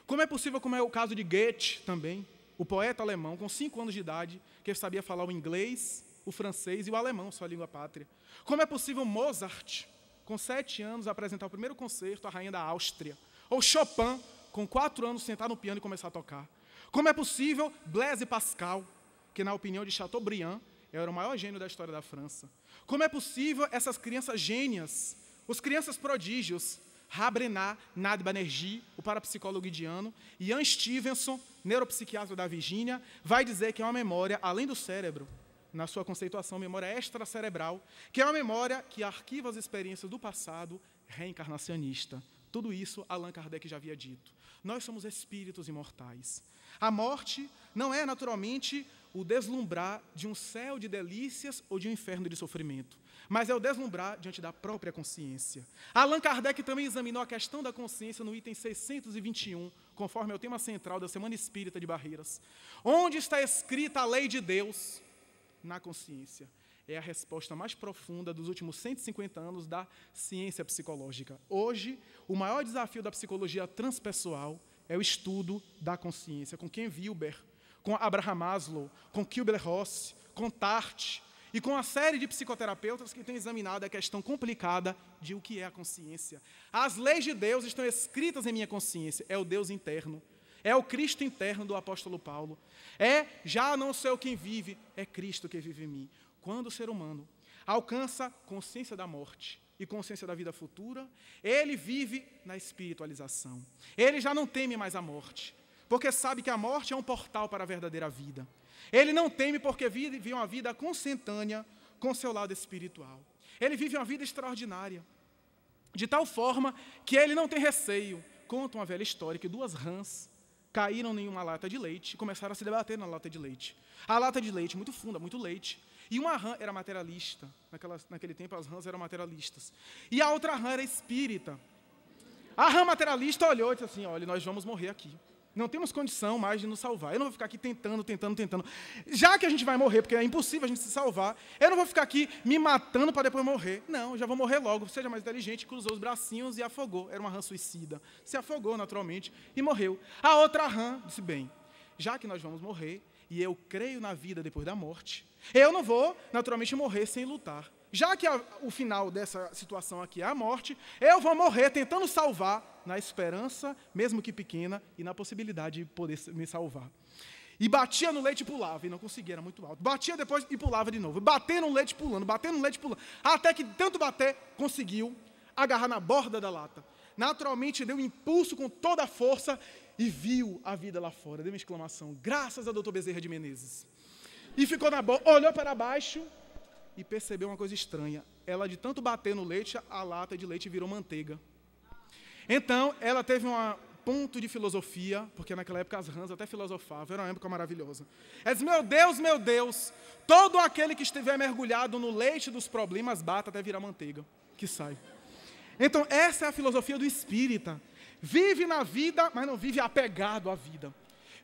Como é possível, como é o caso de Goethe também, o poeta alemão, com 5 anos de idade, que sabia falar o inglês, o francês e o alemão, sua língua pátria. Como é possível Mozart, com 7 anos, apresentar o primeiro concerto à rainha da Áustria? Ou Chopin, com 4 anos, sentar no piano e começar a tocar? Como é possível Blaise Pascal, que na opinião de Chateaubriand, era o maior gênio da história da França? Como é possível essas crianças gênias, os crianças prodígios, Rabrenat Nad Banerjee, o parapsicólogo indiano, e Ian Stevenson, neuropsiquiatra da Virgínia, vai dizer que é uma memória, além do cérebro, na sua conceituação, memória extracerebral, que é uma memória que arquiva as experiências do passado reencarnacionista. Tudo isso Allan Kardec já havia dito. Nós somos espíritos imortais. A morte não é, naturalmente, o deslumbrar de um céu de delícias ou de um inferno de sofrimento, mas é o deslumbrar diante da própria consciência. Allan Kardec também examinou a questão da consciência no item 621, conforme é o tema central da Semana Espírita de Barreiras. Onde está escrita a lei de Deus? Na consciência. É a resposta mais profunda dos últimos 150 anos da ciência psicológica. Hoje, o maior desafio da psicologia transpessoal é o estudo da consciência, com Ken Wilber, com Abraham Maslow, com Kübler-Ross, com Tartt, e com uma série de psicoterapeutas que têm examinado a questão complicada de o que é a consciência. As leis de Deus estão escritas em minha consciência, é o Deus interno. É o Cristo interno do apóstolo Paulo. Já não sou eu quem vive, é Cristo que vive em mim. Quando o ser humano alcança consciência da morte e consciência da vida futura, ele vive na espiritualização. Ele já não teme mais a morte, porque sabe que a morte é um portal para a verdadeira vida. Ele não teme porque vive uma vida consentânea com seu lado espiritual. Ele vive uma vida extraordinária, de tal forma que ele não tem receio. Conta uma velha história que 2 rãs caíram em uma lata de leite e começaram a se debater na lata de leite. A lata de leite, muito funda, muito leite. E uma rã era materialista. Naquele tempo, as rãs eram materialistas. E a outra rã era espírita. A rã materialista olhou e disse assim, olha, nós vamos morrer aqui. Não temos condição mais de nos salvar. Eu não vou ficar aqui tentando. Já que a gente vai morrer, porque é impossível a gente se salvar, eu não vou ficar aqui me matando para depois morrer. Não, eu já vou morrer logo. Seja mais inteligente, cruzou os bracinhos e afogou. Era uma rã suicida. Se afogou naturalmente e morreu. A outra rã disse, bem, já que nós vamos morrer, e eu creio na vida depois da morte, eu não vou naturalmente morrer sem lutar. Já que o final dessa situação aqui é a morte, eu vou morrer tentando salvar, na esperança, mesmo que pequena, e na possibilidade de poder me salvar. E batia no leite e pulava, e não conseguia, era muito alto. Batia depois e pulava de novo. Bater no leite pulando, até que tanto bater, conseguiu agarrar na borda da lata. Naturalmente, deu um impulso com toda a força e viu a vida lá fora. Deu uma exclamação, graças a Dr. Bezerra de Menezes. E ficou na borda, olhou para baixo e percebeu uma coisa estranha. Ela, de tanto bater no leite, a lata de leite virou manteiga. Então, ela teve um ponto de filosofia, porque naquela época as rãs até filosofavam, era uma época maravilhosa. Ela disse, meu Deus, todo aquele que estiver mergulhado no leite dos problemas, bata até virar manteiga, que sai. Então, essa é a filosofia do espírita. Vive na vida, mas não vive apegado à vida.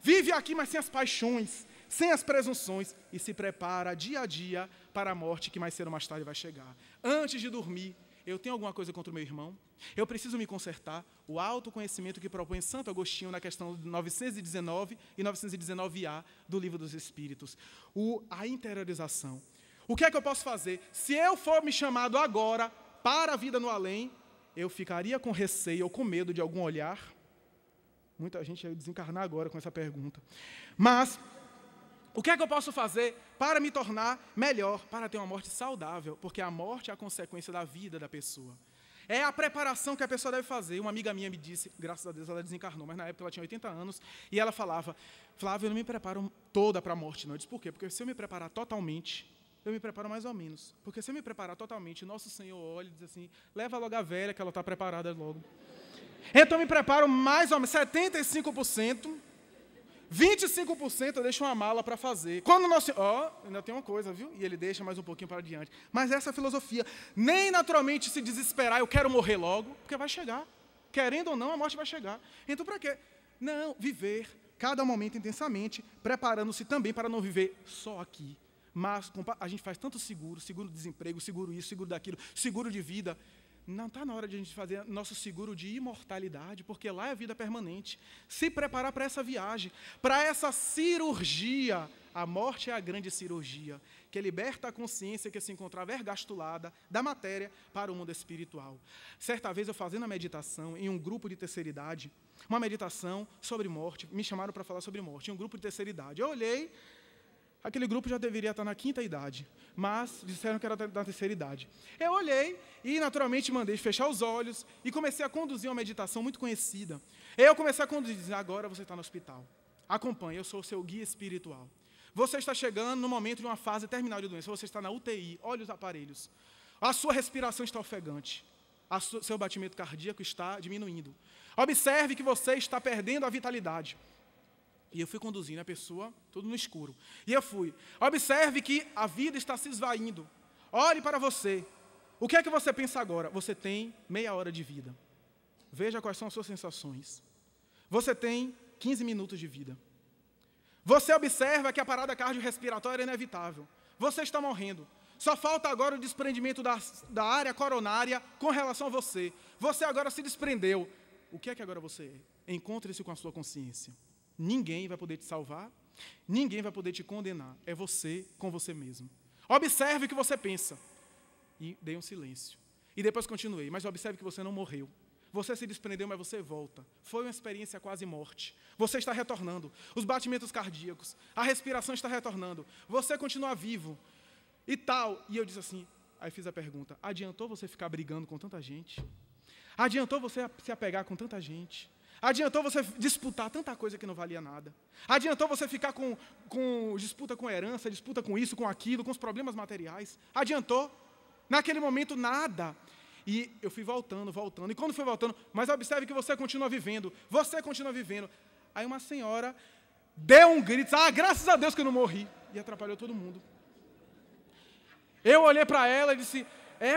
Vive aqui, mas sem as paixões, sem as presunções, e se prepara dia a dia para a morte que mais cedo ou mais tarde vai chegar. Antes de dormir, eu tenho alguma coisa contra o meu irmão? Eu preciso me consertar. O autoconhecimento que propõe Santo Agostinho na questão 919 e 919A do Livro dos Espíritos. A interiorização. O que é que eu posso fazer? Se eu for me chamado agora para a vida no além, eu ficaria com receio ou com medo de algum olhar? Muita gente vai desencarnar agora com essa pergunta. Mas o que é que eu posso fazer para me tornar melhor, para ter uma morte saudável? Porque a morte é a consequência da vida da pessoa. É a preparação que a pessoa deve fazer. Uma amiga minha me disse, graças a Deus ela desencarnou, mas na época ela tinha 80 anos, e ela falava, Flávio, eu não me preparo toda para a morte, não. Eu disse, por quê? Porque se eu me preparar totalmente, eu me preparo mais ou menos. Porque se eu me preparar totalmente, nosso Senhor olha e diz assim, leva logo a velha, que ela está preparada logo. Então eu me preparo mais ou menos 75%, 25% eu deixo uma mala para fazer. Quando nós... ainda tem uma coisa, viu? E ele deixa mais um pouquinho para adiante. Mas essa é a filosofia. Nem naturalmente se desesperar, eu quero morrer logo, porque vai chegar. Querendo ou não, a morte vai chegar. Então, para quê? Não, viver cada momento intensamente, preparando-se também para não viver só aqui. Mas a gente faz tanto seguro, seguro de desemprego, seguro isso, seguro daquilo, seguro de vida. Não está na hora de a gente fazer nosso seguro de imortalidade, porque lá é a vida permanente. Se preparar para essa viagem, para essa cirurgia. A morte é a grande cirurgia, que liberta a consciência que se encontrava ergastulada da matéria para o mundo espiritual. Certa vez eu fazendo a meditação em um grupo de terceira idade, uma meditação sobre morte, me chamaram para falar sobre morte, em um grupo de terceira idade. Eu olhei, aquele grupo já deveria estar na 5ª idade, mas disseram que era da terceira idade. Eu olhei e, naturalmente, mandei fechar os olhos e comecei a conduzir uma meditação muito conhecida. Eu comecei a conduzir, agora você está no hospital. Acompanhe, eu sou o seu guia espiritual. Você está chegando no momento de uma fase terminal de doença, você está na UTI, olha os aparelhos. A sua respiração está ofegante, seu batimento cardíaco está diminuindo. Observe que você está perdendo a vitalidade. E eu fui conduzindo a pessoa, tudo no escuro. E eu fui. Observe que a vida está se esvaindo. Olhe para você. O que é que você pensa agora? Você tem meia hora de vida. Veja quais são as suas sensações. Você tem 15 minutos de vida. Você observa que a parada cardiorrespiratória é inevitável. Você está morrendo. Só falta agora o desprendimento da área coronária com relação a você. Você agora se desprendeu. O que é que agora você é? Encontre-se com a sua consciência. Ninguém vai poder te salvar, ninguém vai poder te condenar. É você com você mesmo. Observe o que você pensa. E dei um silêncio. E depois continuei, mas observe que você não morreu. Você se desprendeu, mas você volta. Foi uma experiência quase morte. Você está retornando. Os batimentos cardíacos, a respiração está retornando. Você continua vivo. E tal. E eu disse assim, aí fiz a pergunta, adiantou você ficar brigando com tanta gente? Adiantou você se apegar com tanta gente? Adiantou você disputar tanta coisa que não valia nada? Adiantou você ficar com disputa com herança, disputa com isso, com aquilo, com os problemas materiais? Adiantou? Naquele momento, nada. E eu fui voltando. E quando fui voltando, mas observe que você continua vivendo. Você continua vivendo. Aí uma senhora deu um grito, graças a Deus que eu não morri. E atrapalhou todo mundo. Eu olhei para ela e disse,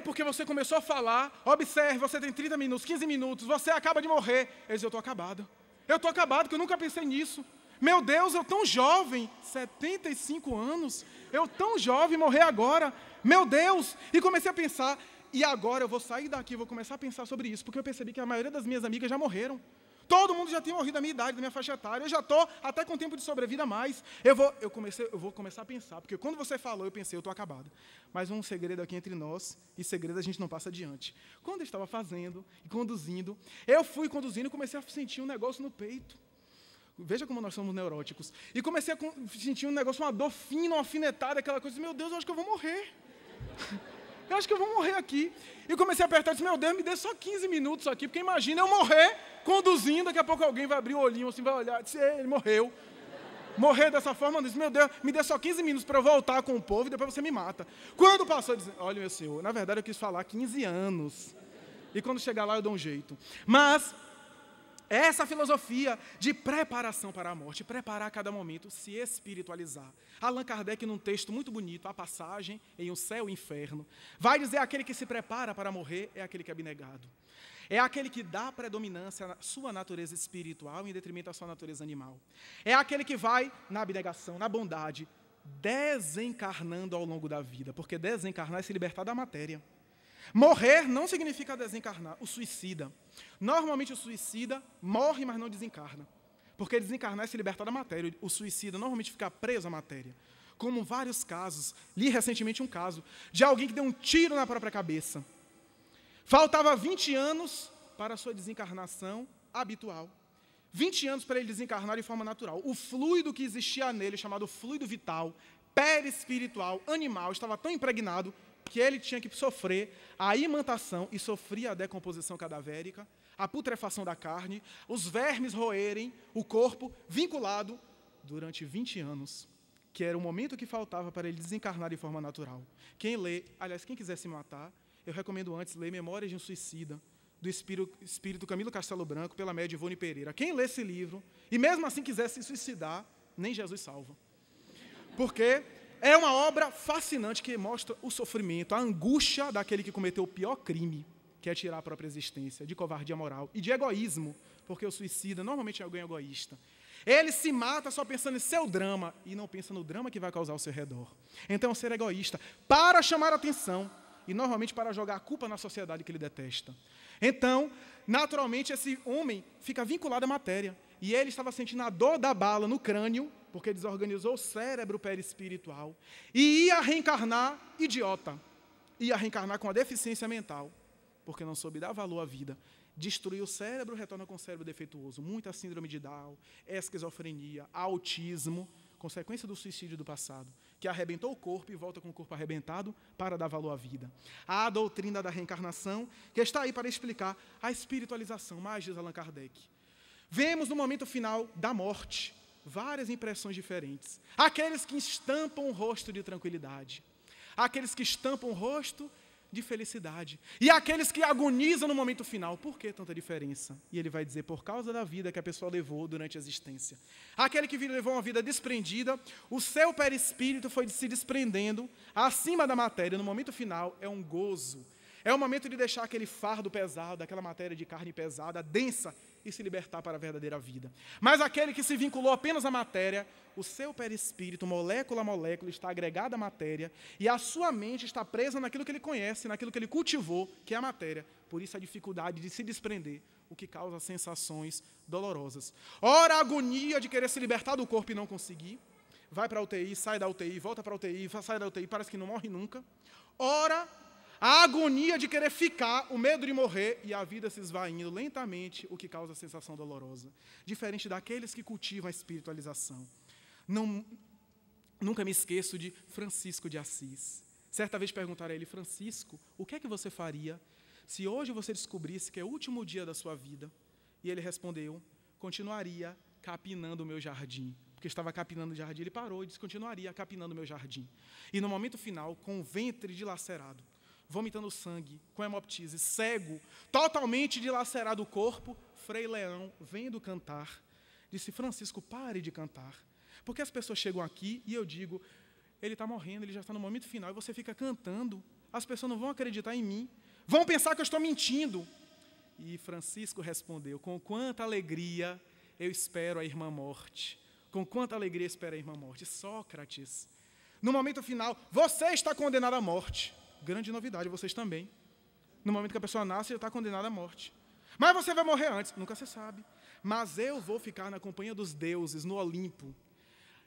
porque você começou a falar, observe, você tem 30 minutos, 15 minutos, você acaba de morrer. Eu disse, eu estou acabado. Eu estou acabado, porque eu nunca pensei nisso. Meu Deus, eu tão jovem, 75 anos, eu tão jovem, morrer agora. Meu Deus! E comecei a pensar, e agora eu vou sair daqui, vou começar a pensar sobre isso, porque eu percebi que a maioria das minhas amigas já morreram. Todo mundo já tem morrido da minha idade, da minha faixa etária. Eu já estou até com tempo de sobrevida a mais. Eu vou começar a pensar, porque quando você falou, eu pensei, eu estou acabado. Mas um segredo aqui entre nós, e segredo a gente não passa adiante. Quando eu estava fazendo e conduzindo, eu fui conduzindo e comecei a sentir um negócio no peito. Veja como nós somos neuróticos. E comecei a sentir um negócio, uma dor fina, uma alfinetada, aquela coisa, meu Deus, eu acho que eu vou morrer. Eu acho que eu vou morrer aqui. E comecei a apertar, disse, meu Deus, me dê só 15 minutos aqui, porque imagina eu morrer conduzindo, daqui a pouco alguém vai abrir o olhinho assim, vai olhar, disse, ele morreu. Morrer dessa forma, eu disse, meu Deus, me dê só 15 minutos para eu voltar com o povo e depois você me mata. Quando passou, eu disse, olha, meu Senhor, na verdade eu quis falar 15 anos. E quando chegar lá eu dou um jeito. Mas essa filosofia de preparação para a morte, preparar a cada momento, se espiritualizar. Allan Kardec, num texto muito bonito, A Passagem em O Céu e o Inferno, vai dizer aquele que se prepara para morrer é aquele que é abnegado. É aquele que dá predominância à sua natureza espiritual em detrimento à sua natureza animal. É aquele que vai na abnegação, na bondade, desencarnando ao longo da vida, porque desencarnar é se libertar da matéria. Morrer não significa desencarnar. O suicida. Normalmente o suicida morre, mas não desencarna. Porque desencarnar é se libertar da matéria. O suicida normalmente fica preso à matéria. Como vários casos. Li recentemente um caso de alguém que deu um tiro na própria cabeça. Faltava 20 anos para a sua desencarnação habitual. 20 anos para ele desencarnar de forma natural. O fluido que existia nele, chamado fluido vital, perispiritual, animal, estava tão impregnado que ele tinha que sofrer a imantação e sofria a decomposição cadavérica, a putrefação da carne, os vermes roerem o corpo vinculado durante 20 anos, que era o momento que faltava para ele desencarnar de forma natural. Quem lê, aliás, quem quiser se matar, eu recomendo antes ler Memórias de um Suicida, do espírito Camilo Castelo Branco, pela média Ivone Pereira. Quem lê esse livro, e mesmo assim quiser se suicidar, nem Jesus salva. Porque é uma obra fascinante que mostra o sofrimento, a angústia daquele que cometeu o pior crime, que é tirar a própria existência, de covardia moral e de egoísmo, porque o suicida normalmente é alguém egoísta. Ele se mata só pensando em seu drama e não pensa no drama que vai causar ao seu redor. Então, ser egoísta para chamar a atenção e normalmente para jogar a culpa na sociedade que ele detesta. Então, naturalmente, esse homem fica vinculado à matéria. E ele estava sentindo a dor da bala no crânio, porque desorganizou o cérebro perispiritual, e ia reencarnar idiota. Ia reencarnar com a deficiência mental, porque não soube dar valor à vida. Destruiu o cérebro, retorna com o cérebro defeituoso. Muita síndrome de Down, esquizofrenia, autismo, consequência do suicídio do passado, que arrebentou o corpo e volta com o corpo arrebentado para dar valor à vida. A doutrina da reencarnação, que está aí para explicar a espiritualização, mais diz Allan Kardec. Vemos no momento final da morte várias impressões diferentes. Aqueles que estampam o rosto de tranquilidade, aqueles que estampam o rosto de felicidade, e aqueles que agonizam no momento final. Por que tanta diferença? E ele vai dizer, por causa da vida que a pessoa levou durante a existência. Aquele que levou uma vida desprendida, o seu perispírito foi se desprendendo acima da matéria. No momento final é um gozo, é o momento de deixar aquele fardo pesado, aquela matéria de carne pesada, densa, e se libertar para a verdadeira vida. Mas aquele que se vinculou apenas à matéria, o seu perispírito, molécula a molécula, está agregado à matéria, e a sua mente está presa naquilo que ele conhece, naquilo que ele cultivou, que é a matéria. Por isso a dificuldade de se desprender, o que causa sensações dolorosas. Ora, a agonia de querer se libertar do corpo e não conseguir, vai para a UTI, sai da UTI, volta para a UTI, sai da UTI, parece que não morre nunca. Ora, a agonia de querer ficar, o medo de morrer, e a vida se esvaindo lentamente, o que causa sensação dolorosa. Diferente daqueles que cultivam a espiritualização. Nunca me esqueço de Francisco de Assis. Certa vez perguntaram a ele, Francisco, o que é que você faria se hoje você descobrisse que é o último dia da sua vida? E ele respondeu, continuaria capinando o meu jardim. Porque estava capinando o jardim, ele parou e disse, continuaria capinando o meu jardim. E no momento final, com o ventre dilacerado, vomitando sangue, com hemoptise, cego, totalmente dilacerado o corpo, Frei Leão, vendo cantar, disse, Francisco, pare de cantar. Porque as pessoas chegam aqui e eu digo, ele está morrendo, ele já está no momento final, e você fica cantando, as pessoas não vão acreditar em mim, vão pensar que eu estou mentindo. E Francisco respondeu, com quanta alegria eu espero a irmã morte, com quanta alegria eu espero a irmã morte. Sócrates, no momento final, você está condenado à morte. Grande novidade, vocês também. No momento que a pessoa nasce, já está condenada à morte. Mas você vai morrer antes, nunca se sabe. Mas eu vou ficar na companhia dos deuses, no Olimpo,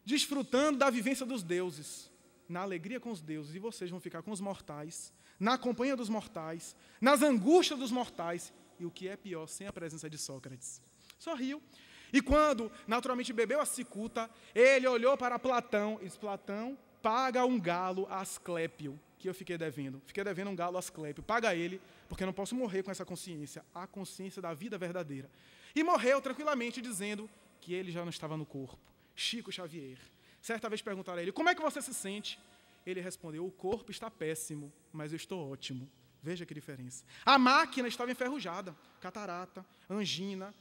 desfrutando da vivência dos deuses, na alegria com os deuses, e vocês vão ficar com os mortais, na companhia dos mortais, nas angústias dos mortais, e o que é pior, sem a presença de Sócrates. Sorriu. E quando, naturalmente, bebeu a cicuta, ele olhou para Platão e disse, Platão, paga um galo a Asclépio, que eu fiquei devendo. Fiquei devendo um galo a Asclépio. Paga ele, porque eu não posso morrer com essa consciência, a consciência da vida verdadeira. E morreu tranquilamente, dizendo que ele já não estava no corpo. Chico Xavier. Certa vez perguntaram a ele, como é que você se sente? Ele respondeu, o corpo está péssimo, mas eu estou ótimo. Veja que diferença. A máquina estava enferrujada, catarata, angina,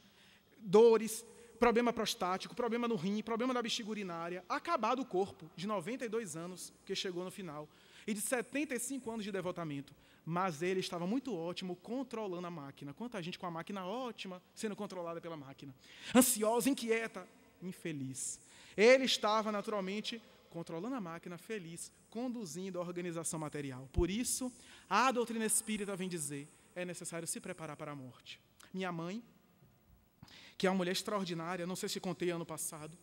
dores, problema prostático, problema no rim, problema da bexiga urinária, acabado o corpo, de 92 anos, que chegou no final, e de 75 anos de devotamento. Mas ele estava muito ótimo controlando a máquina. Quanta gente com a máquina ótima, sendo controlada pela máquina. Ansiosa, inquieta, infeliz. Ele estava, naturalmente, controlando a máquina, feliz, conduzindo a organização material. Por isso, a doutrina espírita vem dizer, é necessário se preparar para a morte. Minha mãe, que é uma mulher extraordinária, não sei se contei ano passado,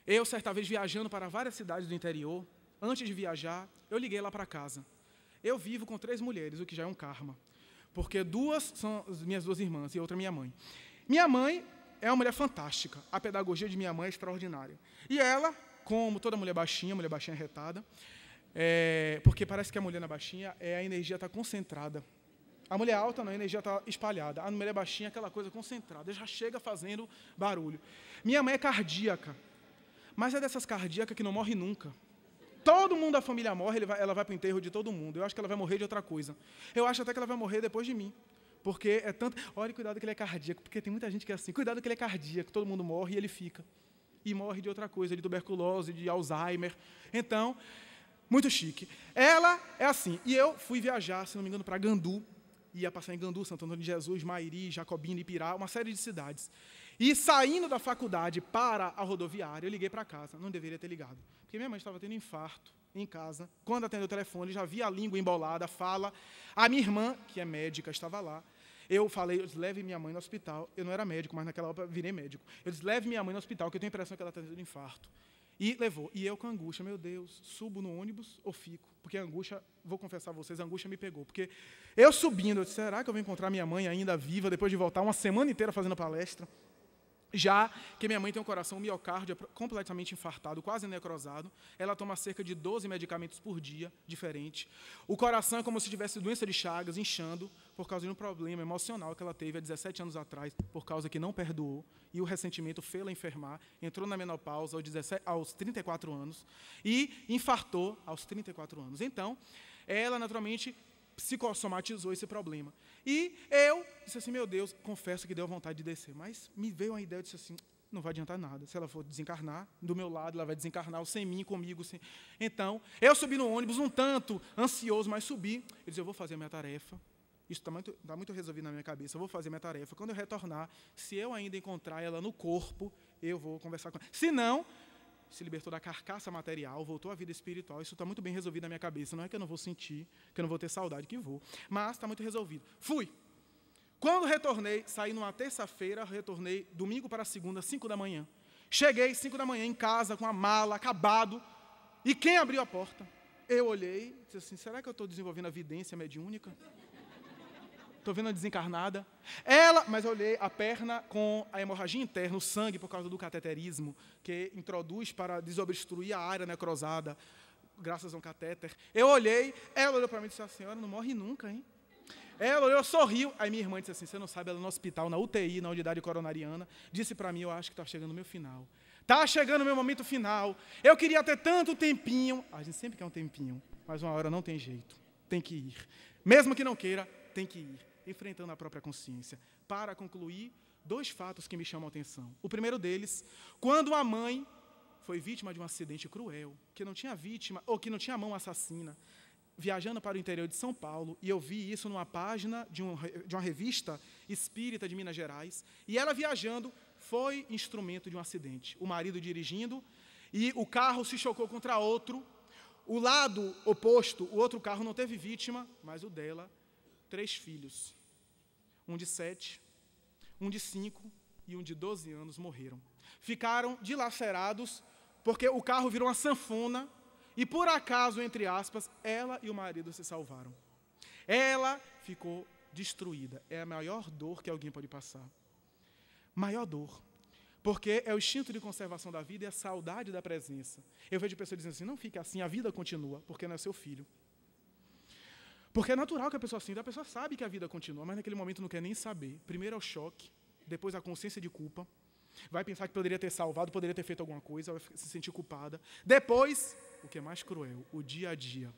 eu, certa vez, viajando para várias cidades do interior, antes de viajar, eu liguei lá para casa. Eu vivo com 3 mulheres, o que já é um karma, porque 2 são as minhas 2 irmãs e outra minha mãe. Minha mãe é uma mulher fantástica, a pedagogia de minha mãe é extraordinária. E ela, como toda mulher baixinha retada, porque parece que a mulher na baixinha, a energia está concentrada. A mulher alta, não, a energia está espalhada. A mulher baixinha, aquela coisa concentrada, já chega fazendo barulho. Minha mãe é cardíaca, mas é dessas cardíacas que não morre nunca. Todo mundo da família morre, ela vai para o enterro de todo mundo. Eu acho que ela vai morrer de outra coisa. Eu acho até que ela vai morrer depois de mim, Porque é tanto... Olha, cuidado que ele é cardíaco, porque tem muita gente que é assim. Cuidado que ele é cardíaco, todo mundo morre e ele fica. E morre de outra coisa, de tuberculose, de Alzheimer. Então, muito chique. Ela é assim. E eu fui viajar, se não me engano, para Gandu. Ia passar em Gandu, Santo Antônio de Jesus, Mairi, Jacobina, Ipirá, uma série de cidades. E saindo da faculdade para a rodoviária, eu liguei para casa. Não deveria ter ligado. Porque minha mãe estava tendo infarto em casa. Quando atendeu o telefone, já vi a língua embolada, fala. A minha irmã, que é médica, estava lá. Eu disse, leve minha mãe no hospital. Eu não era médico, mas naquela hora virei médico. Eu disse, leve minha mãe no hospital, que eu tenho a impressão que ela está tendo infarto. E levou. E eu com angústia, meu Deus, subo no ônibus ou fico? Porque a angústia, vou confessar a vocês, a angústia me pegou. Porque eu subindo, eu disse, será que eu vou encontrar minha mãe ainda viva, depois de voltar uma semana inteira fazendo palestra? Já que minha mãe tem um coração miocárdio completamente infartado, quase necrosado, ela toma cerca de 12 medicamentos por dia, diferentes. O coração é como se tivesse doença de Chagas, inchando, por causa de um problema emocional que ela teve há 17 anos atrás, por causa que não perdoou, e o ressentimento fez-la enfermar, entrou na menopausa aos 34 anos, e infartou aos 34 anos. Então, ela, naturalmente, psicossomatizou esse problema. E eu disse assim, meu Deus, confesso que deu vontade de descer, mas me veio uma ideia, eu disse assim, não vai adiantar nada. Se ela for desencarnar, do meu lado, ela vai desencarnar, ou sem mim, comigo. Sem... Então, eu subi no ônibus, um tanto ansioso, mas subi. Eu disse, eu vou fazer a minha tarefa. Isso está muito resolvido na minha cabeça. Eu vou fazer a minha tarefa. Quando eu retornar, se eu ainda encontrar ela no corpo, eu vou conversar com ela. Se não, se libertou da carcaça material, voltou à vida espiritual. Isso está muito bem resolvido na minha cabeça. Não é que eu não vou sentir, que eu não vou ter saudade, que vou. Mas está muito resolvido. Fui. Quando retornei, saí numa terça-feira, retornei domingo para segunda, 5 da manhã. Cheguei 5 da manhã em casa, com a mala, acabado. E quem abriu a porta? Eu olhei, disse assim, será que eu estou desenvolvendo a vidência mediúnica? Estou vendo a desencarnada. Mas eu olhei a perna com a hemorragia interna, o sangue, por causa do cateterismo, que introduz para desobstruir a área necrosada, graças a um catéter. Eu olhei, ela olhou para mim e disse, a senhora não morre nunca, hein? Ela olhou, sorriu. Aí minha irmã disse assim, você não sabe, ela no hospital, na UTI, na unidade coronariana, disse para mim, eu acho que está chegando o meu final. Está chegando o meu momento final. Eu queria ter tanto tempinho. A gente sempre quer um tempinho, mas uma hora não tem jeito. Tem que ir. Mesmo que não queira, tem que ir. Enfrentando a própria consciência. Para concluir, 2 fatos que me chamam a atenção. O primeiro deles, quando a mãe foi vítima de um acidente cruel, que não tinha vítima, ou que não tinha mão assassina, viajando para o interior de São Paulo, e eu vi isso numa página de uma revista espírita de Minas Gerais, e ela viajando foi instrumento de um acidente. O marido dirigindo, e o carro se chocou contra outro. O lado oposto, o outro carro não teve vítima, mas o dela, 3 filhos, um de 7, um de 5 e um de 12 anos morreram. Ficaram dilacerados porque o carro virou uma sanfona e, por acaso, entre aspas, ela e o marido se salvaram. Ela ficou destruída. É a maior dor que alguém pode passar. Maior dor. Porque é o instinto de conservação da vida e a saudade da presença. Eu vejo pessoas dizendo assim, não fique assim, a vida continua, porque não é seu filho. Porque é natural que a pessoa sinta, a pessoa sabe que a vida continua, mas naquele momento não quer nem saber. Primeiro é o choque, depois a consciência de culpa. Vai pensar que poderia ter salvado, poderia ter feito alguma coisa, vai se sentir culpada. Depois, o que é mais cruel, o dia a dia.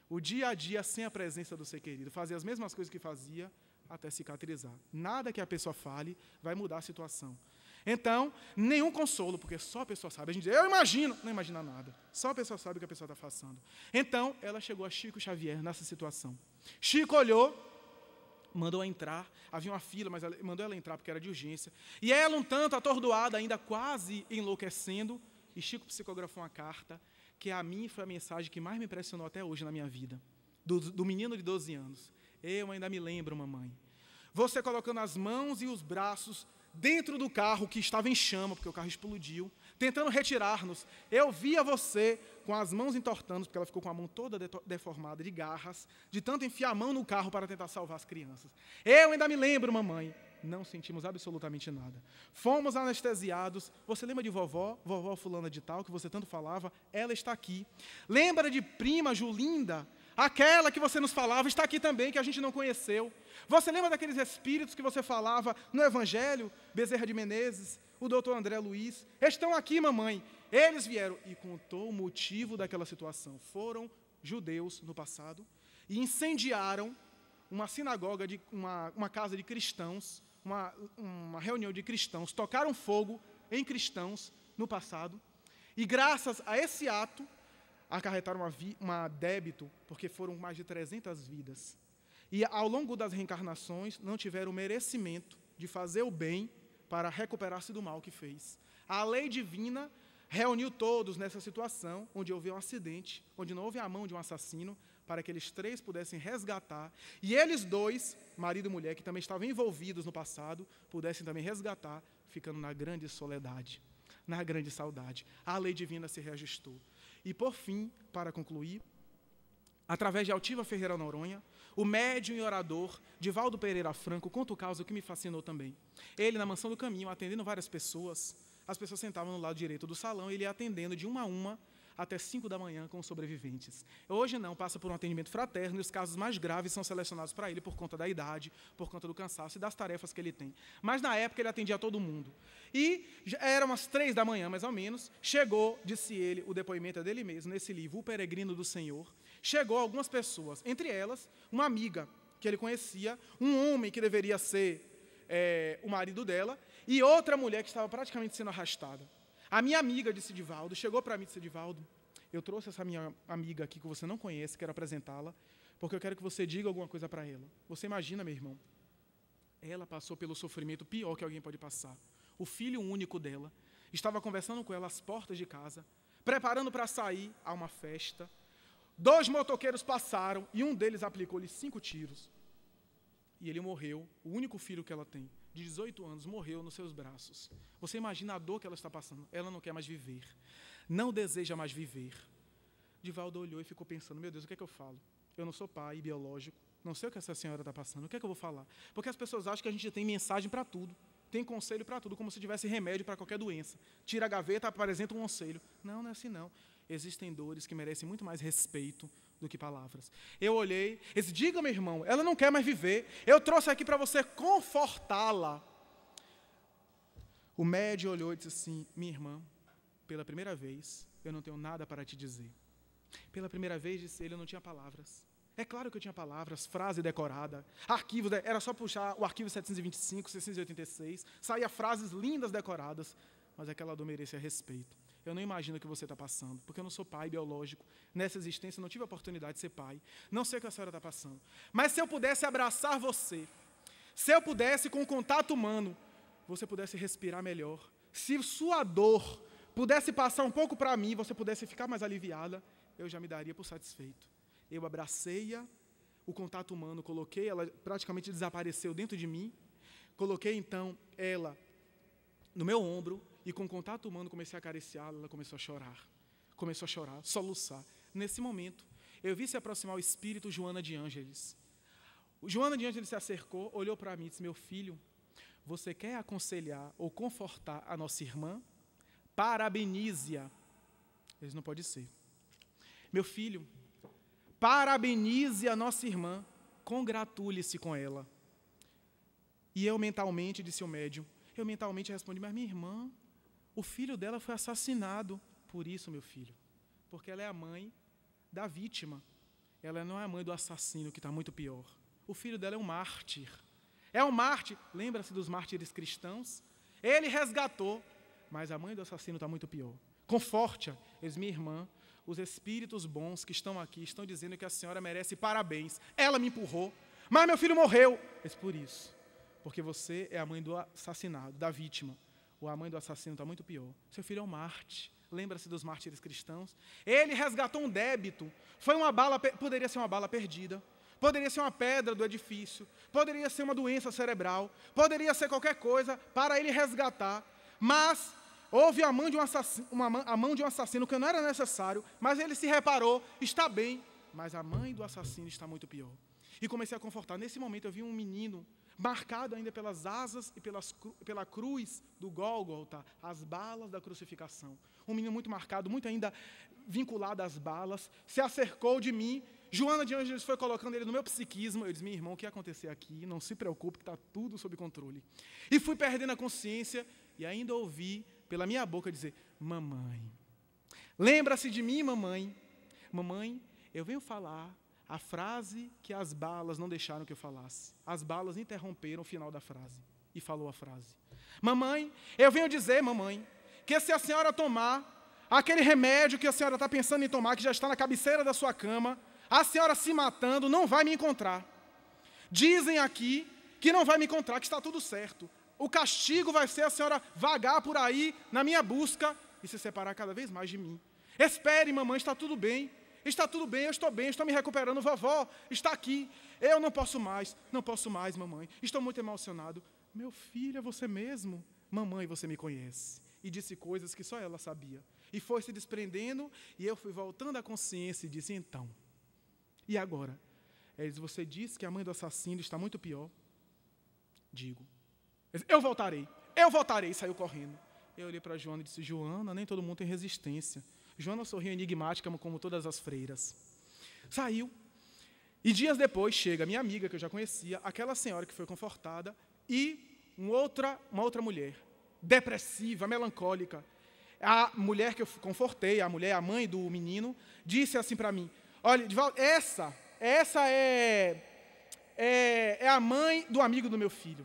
O dia a dia sem a presença do ser querido. Fazer as mesmas coisas que fazia até cicatrizar. Nada que a pessoa fale vai mudar a situação. Então, nenhum consolo, porque só a pessoa sabe. A gente diz, eu imagino, não imagina nada. Só a pessoa sabe o que a pessoa está passando. Então, ela chegou a Chico Xavier nessa situação. Chico olhou, mandou entrar, havia uma fila, mas mandou ela entrar porque era de urgência. E ela, um tanto atordoada, ainda quase enlouquecendo, e Chico psicografou uma carta, que a mim foi a mensagem que mais me impressionou até hoje na minha vida, do menino de 12 anos. Eu ainda me lembro, mamãe. Você colocando as mãos e os braços dentro do carro que estava em chama, porque o carro explodiu, tentando retirar-nos. Eu via você com as mãos entortando, porque ela ficou com a mão toda deformada, de garras, de tanto enfiar a mão no carro para tentar salvar as crianças. Eu ainda me lembro, mamãe. Não sentimos absolutamente nada. Fomos anestesiados. Você lembra de vovó? Vovó fulana de tal, que você tanto falava? Ela está aqui. Lembra de prima Julinda? Aquela que você nos falava está aqui também, que a gente não conheceu. Você lembra daqueles espíritos que você falava no Evangelho? Bezerra de Menezes, o doutor André Luiz. Estão aqui, mamãe. Eles vieram e contou o motivo daquela situação. Foram judeus no passado e incendiaram uma sinagoga, uma casa de cristãos, uma reunião de cristãos, tocaram fogo em cristãos no passado, e graças a esse ato, acarretaram uma débito, porque foram mais de 300 vidas. E ao longo das reencarnações, não tiveram o merecimento de fazer o bem para recuperar-se do mal que fez. A lei divina reuniu todos nessa situação, onde houve um acidente, onde não houve a mão de um assassino, para que eles 3 pudessem resgatar, e eles 2, marido e mulher, que também estavam envolvidos no passado, pudessem também resgatar, ficando na grande soledade, na grande saudade. A lei divina se reajustou. E, por fim, para concluir, através de Altiva Ferreira Noronha, o médium e orador Divaldo Pereira Franco conta o caso que me fascinou também. Ele, na Mansão do Caminho, atendendo várias pessoas, as pessoas sentavam no lado direito do salão, e ele ia atendendo de uma a uma, até 5 da manhã com os sobreviventes. Hoje não, passa por um atendimento fraterno, e os casos mais graves são selecionados para ele por conta da idade, por conta do cansaço e das tarefas que ele tem. Mas na época ele atendia todo mundo. E eram umas 3 da manhã, mais ou menos, chegou, disse ele, o depoimento é dele mesmo, nesse livro, O Peregrino do Senhor, chegou algumas pessoas, entre elas, uma amiga que ele conhecia, um homem que deveria ser o marido dela, e outra mulher que estava praticamente sendo arrastada. A minha amiga, disse Divaldo, chegou para mim e disse: Divaldo, eu trouxe essa minha amiga aqui que você não conhece, quero apresentá-la, porque eu quero que você diga alguma coisa para ela. Você imagina, meu irmão, ela passou pelo sofrimento pior que alguém pode passar. O filho único dela estava conversando com ela às portas de casa, preparando para sair a uma festa. 2 motoqueiros passaram e um deles aplicou-lhe 5 tiros. E ele morreu, o único filho que ela tem, de 18 anos, morreu nos seus braços. Você imagina a dor que ela está passando. Ela não quer mais viver. Não deseja mais viver. Divaldo olhou e ficou pensando: meu Deus, o que é que eu falo? Eu não sou pai biológico, não sei o que essa senhora está passando, o que é que eu vou falar? Porque as pessoas acham que a gente tem mensagem para tudo, tem conselho para tudo, como se tivesse remédio para qualquer doença. Tira a gaveta, apresenta um conselho. Não, não é assim não. Existem dores que merecem muito mais respeito do que palavras. Eu olhei e disse: diga, meu irmão, ela não quer mais viver. Eu trouxe aqui para você confortá-la. O médium olhou e disse assim: minha irmã, pela primeira vez, eu não tenho nada para te dizer. Pela primeira vez, disse ele, eu não tinha palavras. É claro que eu tinha palavras, frase decorada, arquivos, era só puxar o arquivo 725, 686, saía frases lindas decoradas, mas aquela dor merecia respeito. Eu não imagino o que você está passando, porque eu não sou pai biológico. Nessa existência eu não tive a oportunidade de ser pai. Não sei o que a senhora está passando. Mas se eu pudesse abraçar você, se eu pudesse, com o contato humano, você pudesse respirar melhor, se sua dor pudesse passar um pouco para mim, você pudesse ficar mais aliviada, eu já me daria por satisfeito. Eu abracei-a, o contato humano, coloquei, ela praticamente desapareceu dentro de mim, coloquei então ela no meu ombro, e com contato humano comecei a acariciá-la, ela começou a chorar, soluçar. Nesse momento, eu vi se aproximar o espírito Joana de Ângeles. Joana de Ângeles se acercou, olhou para mim e disse: meu filho, você quer aconselhar ou confortar a nossa irmã? Parabenize-a. Ele disse: não pode ser. Meu filho, parabenize a nossa irmã, congratule-se com ela. E eu mentalmente, disse o médium, eu mentalmente respondi: mas minha irmã, o filho dela foi assassinado. Por isso, meu filho, porque ela é a mãe da vítima. Ela não é a mãe do assassino, que está muito pior. O filho dela é um mártir. É um mártir. Lembra-se dos mártires cristãos? Ele resgatou, mas a mãe do assassino está muito pior. Conforte-a. Eis minha irmã, os espíritos bons que estão aqui estão dizendo que a senhora merece parabéns. Ela me empurrou, mas meu filho morreu. Mas por isso, porque você é a mãe do assassinado, da vítima. Ou a mãe do assassino está muito pior. Seu filho é um mártir. Lembra-se dos mártires cristãos? Ele resgatou um débito. Foi uma bala, poderia ser uma bala perdida. Poderia ser uma pedra do edifício. Poderia ser uma doença cerebral. Poderia ser qualquer coisa para ele resgatar. Mas houve a mão de um assassino que não era necessário, mas ele se reparou, está bem, mas a mãe do assassino está muito pior. E comecei a confortar. Nesse momento eu vi um menino marcado ainda pelas asas e pela cruz do Gólgota, as balas da crucificação. Um menino muito marcado, muito ainda vinculado às balas, se acercou de mim. Joana de Ângeles foi colocando ele no meu psiquismo. Eu disse: meu irmão, o que ia acontecer aqui? Não se preocupe, que está tudo sob controle. E fui perdendo a consciência e ainda ouvi pela minha boca dizer: mamãe, lembra-se de mim, mamãe? Mamãe, eu venho falar A frase que as balas não deixaram que eu falasse. As balas interromperam o final da frase. E falou a frase: mamãe, eu venho dizer, mamãe, que se a senhora tomar aquele remédio que a senhora está pensando em tomar, que já está na cabeceira da sua cama, a senhora se matando não vai me encontrar. Dizem aqui que não vai me encontrar, que está tudo certo. O castigo vai ser a senhora vagar por aí na minha busca e se separar cada vez mais de mim. Espere, mamãe, está tudo bem. Está tudo bem, eu estou me recuperando. Vovó está aqui. Eu não posso mais, mamãe. Estou muito emocionado. Meu filho, é você mesmo? Mamãe, você me conhece. E disse coisas que só ela sabia. E foi se desprendendo, e eu fui voltando à consciência e disse: então, e agora? Você disse que a mãe do assassino está muito pior? Digo: eu voltarei, e saiu correndo. Eu olhei para Joana e disse: Joana, nem todo mundo tem resistência. Joana sorriu enigmática, como todas as freiras. Saiu. E dias depois chega minha amiga, que eu já conhecia, aquela senhora que foi confortada, e uma outra mulher, depressiva, melancólica. A mulher que eu confortei, a mãe do menino, disse assim para mim: olha, Divaldo, essa é a mãe do amigo do meu filho.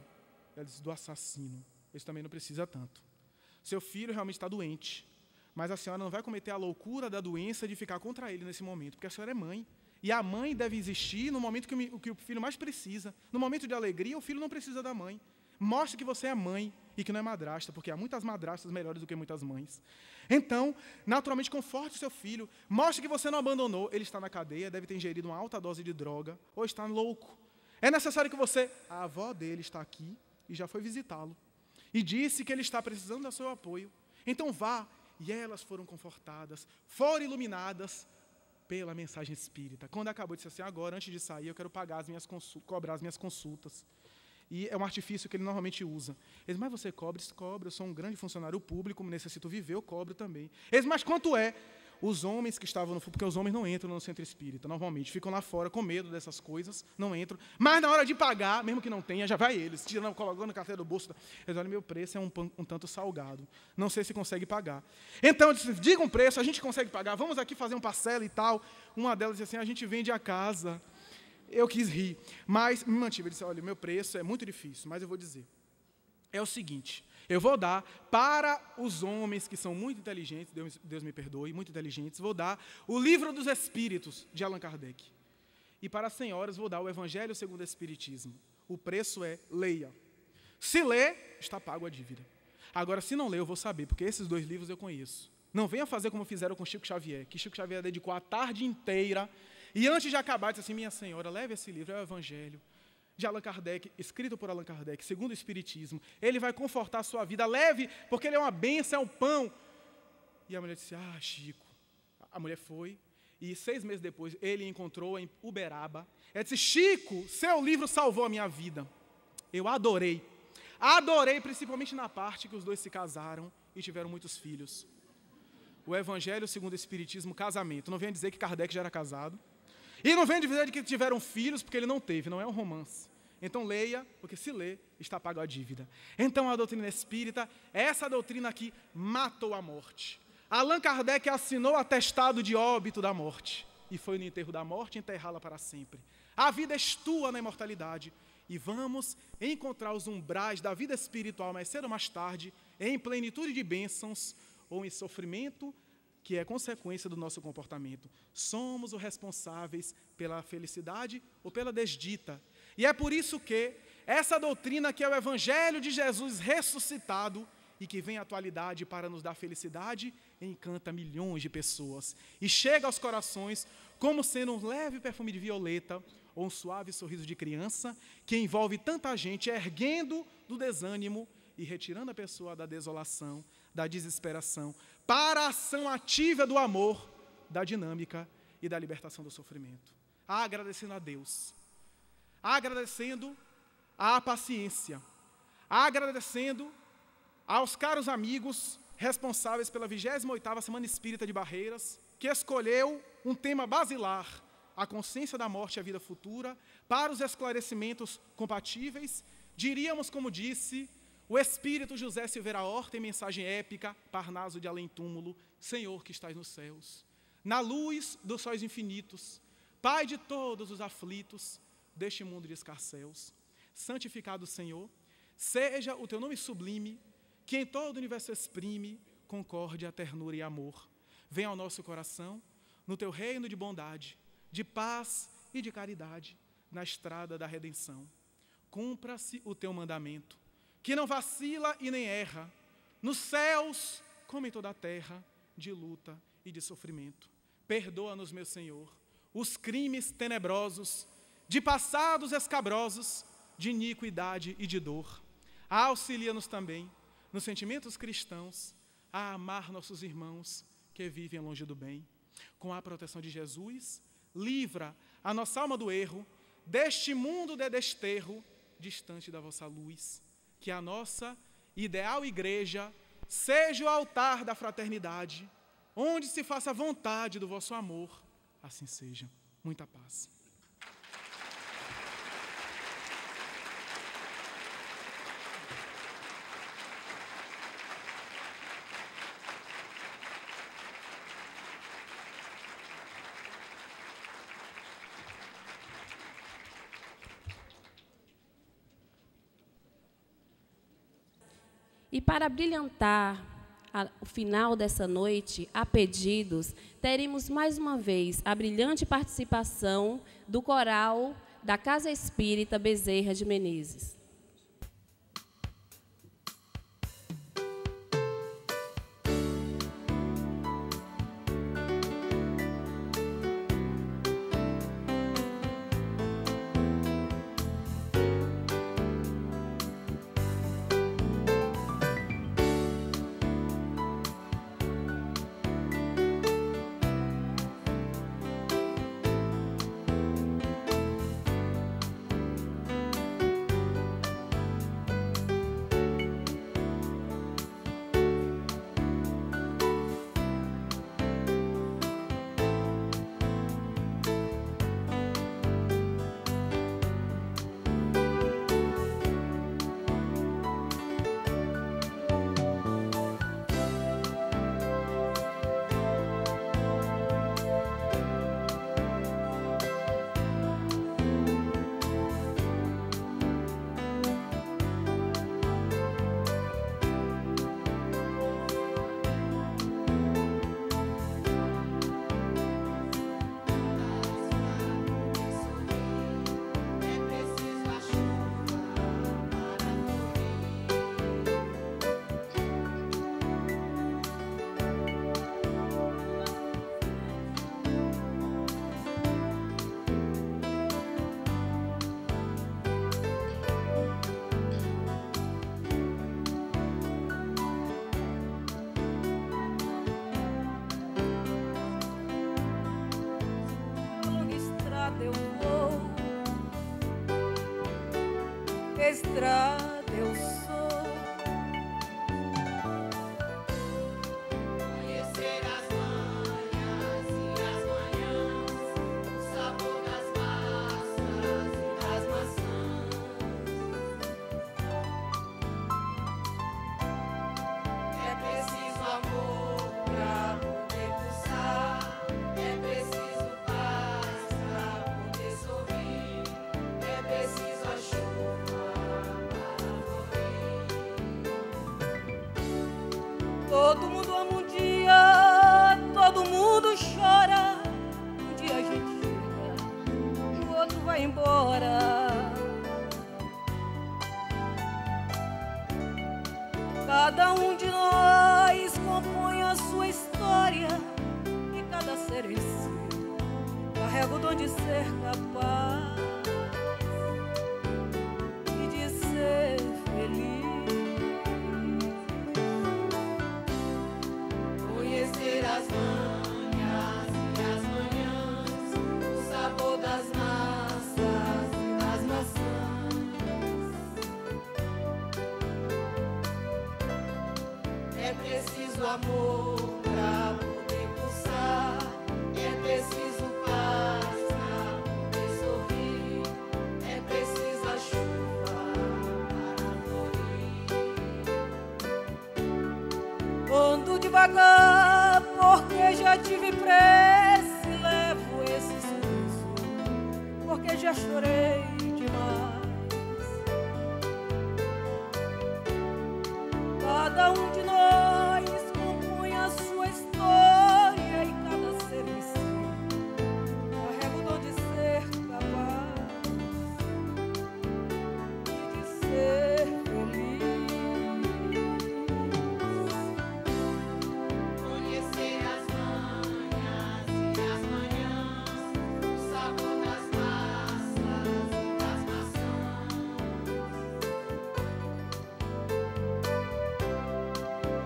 Ela disse: do assassino. Isso também não precisa tanto. Seu filho realmente está doente, mas a senhora não vai cometer a loucura da doença de ficar contra ele nesse momento, porque a senhora é mãe. E a mãe deve existir no momento que o filho mais precisa. No momento de alegria, o filho não precisa da mãe. Mostre que você é mãe e que não é madrasta, porque há muitas madrastas melhores do que muitas mães. Então, naturalmente, conforte o seu filho. Mostre que você não abandonou. Ele está na cadeia, deve ter ingerido uma alta dose de droga, ou está louco. É necessário que você... A avó dele está aqui e já foi visitá-lo. E disse que ele está precisando do seu apoio. Então vá. E elas foram confortadas, foram iluminadas pela mensagem espírita. Quando acabou, disse assim: agora, antes de sair, eu quero cobrar as minhas consultas. E é um artifício que ele normalmente usa. Ele diz: mas você cobra? Cobra, eu sou um grande funcionário público, necessito viver, eu cobro também. Ele diz: mas quanto é? Os homens que estavam no... Porque os homens não entram no centro espírita, normalmente. Ficam lá fora com medo dessas coisas, não entram. Mas na hora de pagar, mesmo que não tenha, já vai eles, tirando, colocando a carteira do bolso. Eles olham: meu preço é um tanto salgado. Não sei se consegue pagar. Então, eu disse: diga um preço, a gente consegue pagar. Vamos aqui fazer um parcela e tal. Uma delas disse assim: a gente vende a casa. Eu quis rir, mas me mantive. Ele disse: olha, meu preço é muito difícil, mas eu vou dizer. É o seguinte: eu vou dar para os homens que são muito inteligentes, Deus me perdoe, muito inteligentes, vou dar o Livro dos Espíritos, de Allan Kardec. E para as senhoras vou dar o Evangelho segundo o Espiritismo. O preço é: leia. Se ler, está pago a dívida. Agora, se não ler, eu vou saber, porque esses 2 livros eu conheço. Não venha fazer como fizeram com Chico Xavier, que Chico Xavier dedicou a tarde inteira. E antes de acabar, disse assim: minha senhora, leve esse livro, é o Evangelho de Allan Kardec, escrito por Allan Kardec, segundo o Espiritismo. Ele vai confortar a sua vida, leve, porque ele é uma bênção, é um pão. E a mulher disse: ah, Chico. A mulher foi, e 6 meses depois, ele encontrou em Uberaba. Ela disse: Chico, seu livro salvou a minha vida. Eu adorei. Adorei, principalmente na parte que os 2 se casaram e tiveram muitos filhos. O Evangelho segundo o Espiritismo, casamento. Não venha dizer que Kardec já era casado. E não venha dizer que tiveram filhos, porque ele não teve, não é um romance. Então leia, porque se lê, está pago a dívida. Então a doutrina espírita, essa doutrina aqui, matou a morte. Allan Kardec assinou o atestado de óbito da morte. E foi no enterro da morte enterrá-la para sempre. A vida estua na imortalidade. E vamos encontrar os umbrais da vida espiritual mais cedo ou mais tarde, em plenitude de bênçãos ou em sofrimento, que é consequência do nosso comportamento. Somos os responsáveis pela felicidade ou pela desdita. E é por isso que essa doutrina que é o Evangelho de Jesus ressuscitado e que vem à atualidade para nos dar felicidade, encanta milhões de pessoas. E chega aos corações como sendo um leve perfume de violeta ou um suave sorriso de criança que envolve tanta gente, erguendo do desânimo e retirando a pessoa da desolação, da desesperação, para a ação ativa do amor, da dinâmica e da libertação do sofrimento. Agradecendo a Deus, agradecendo a paciência, agradecendo aos caros amigos responsáveis pela 28ª Semana Espírita de Barreiras, que escolheu um tema basilar, a consciência da morte e a vida futura, para os esclarecimentos compatíveis. Diríamos, como disse o Espírito José Silveira Horta, em mensagem épica, Parnaso de além túmulo: Senhor que estás nos céus, na luz dos sóis infinitos, Pai de todos os aflitos deste mundo de escarcéus, santificado Senhor, seja o teu nome sublime, que em todo o universo exprime concórdia, ternura e amor. Venha ao nosso coração, no teu reino de bondade, de paz e de caridade, na estrada da redenção. Cumpra-se o teu mandamento, que não vacila e nem erra, nos céus como em toda a terra, de luta e de sofrimento. Perdoa-nos, meu Senhor, os crimes tenebrosos, de passados escabrosos, de iniquidade e de dor. Auxilia-nos também, nos sentimentos cristãos, a amar nossos irmãos que vivem longe do bem. Com a proteção de Jesus, livra a nossa alma do erro, deste mundo de desterro, distante da vossa luz. Que a nossa ideal igreja seja o altar da fraternidade, onde se faça a vontade do vosso amor. Assim seja. Muita paz. E para brilhantar o final dessa noite, a pedidos, teremos mais uma vez a brilhante participação do coral da Casa Espírita Bezerra de Menezes. Estrada eu sou, conhecer as manhas e as manhãs, o sabor das massas e das maçãs. É preciso amor pra poder pulsar, é preciso paz pra poder sorrir, é preciso a chuva. todo mundo ama um dia, todo mundo chora. Um dia a gente chega, o outro vai embora. Cada um de nós compõe a sua história, e cada ser em si carrega o dom de ser capaz e de ser feliz. Conhecer as manhas e as manhãs, o sabor das massas e das maçãs. É preciso amor pra poder pulsar, é preciso paz pra poder sorrir, é preciso a chuva para florir. Ando devagar porque já tive pressa e levo esse sorriso porque já chorei demais. Cada um de nós compõe a sua história e cada ser em si carrega o dom de ser capaz de ser feliz. Conhecer as manhas e as manhãs, o sabor das massas e das maçãs.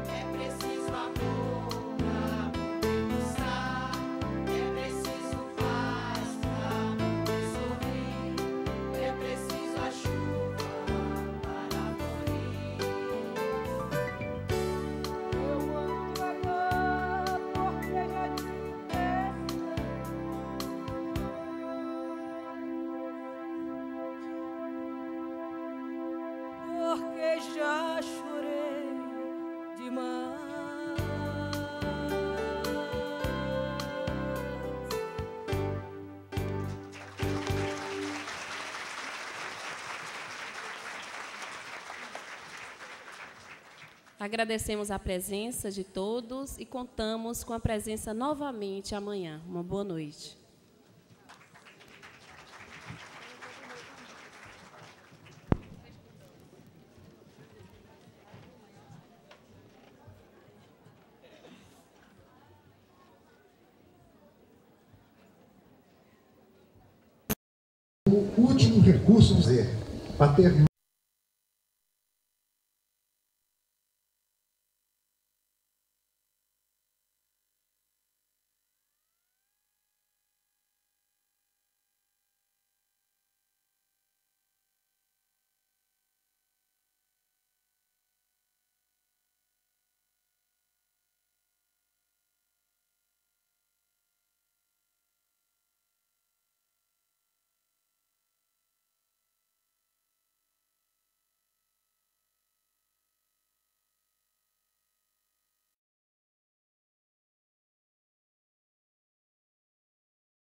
É preciso amor pra poder pulsar, é preciso paz pra poder sorrir, é preciso a chuva para florir. Eu ando devagar porque já te porque já chorei demais. Agradecemos a presença de todos e contamos com a presença novamente amanhã. Uma boa noite. O último recurso, para ter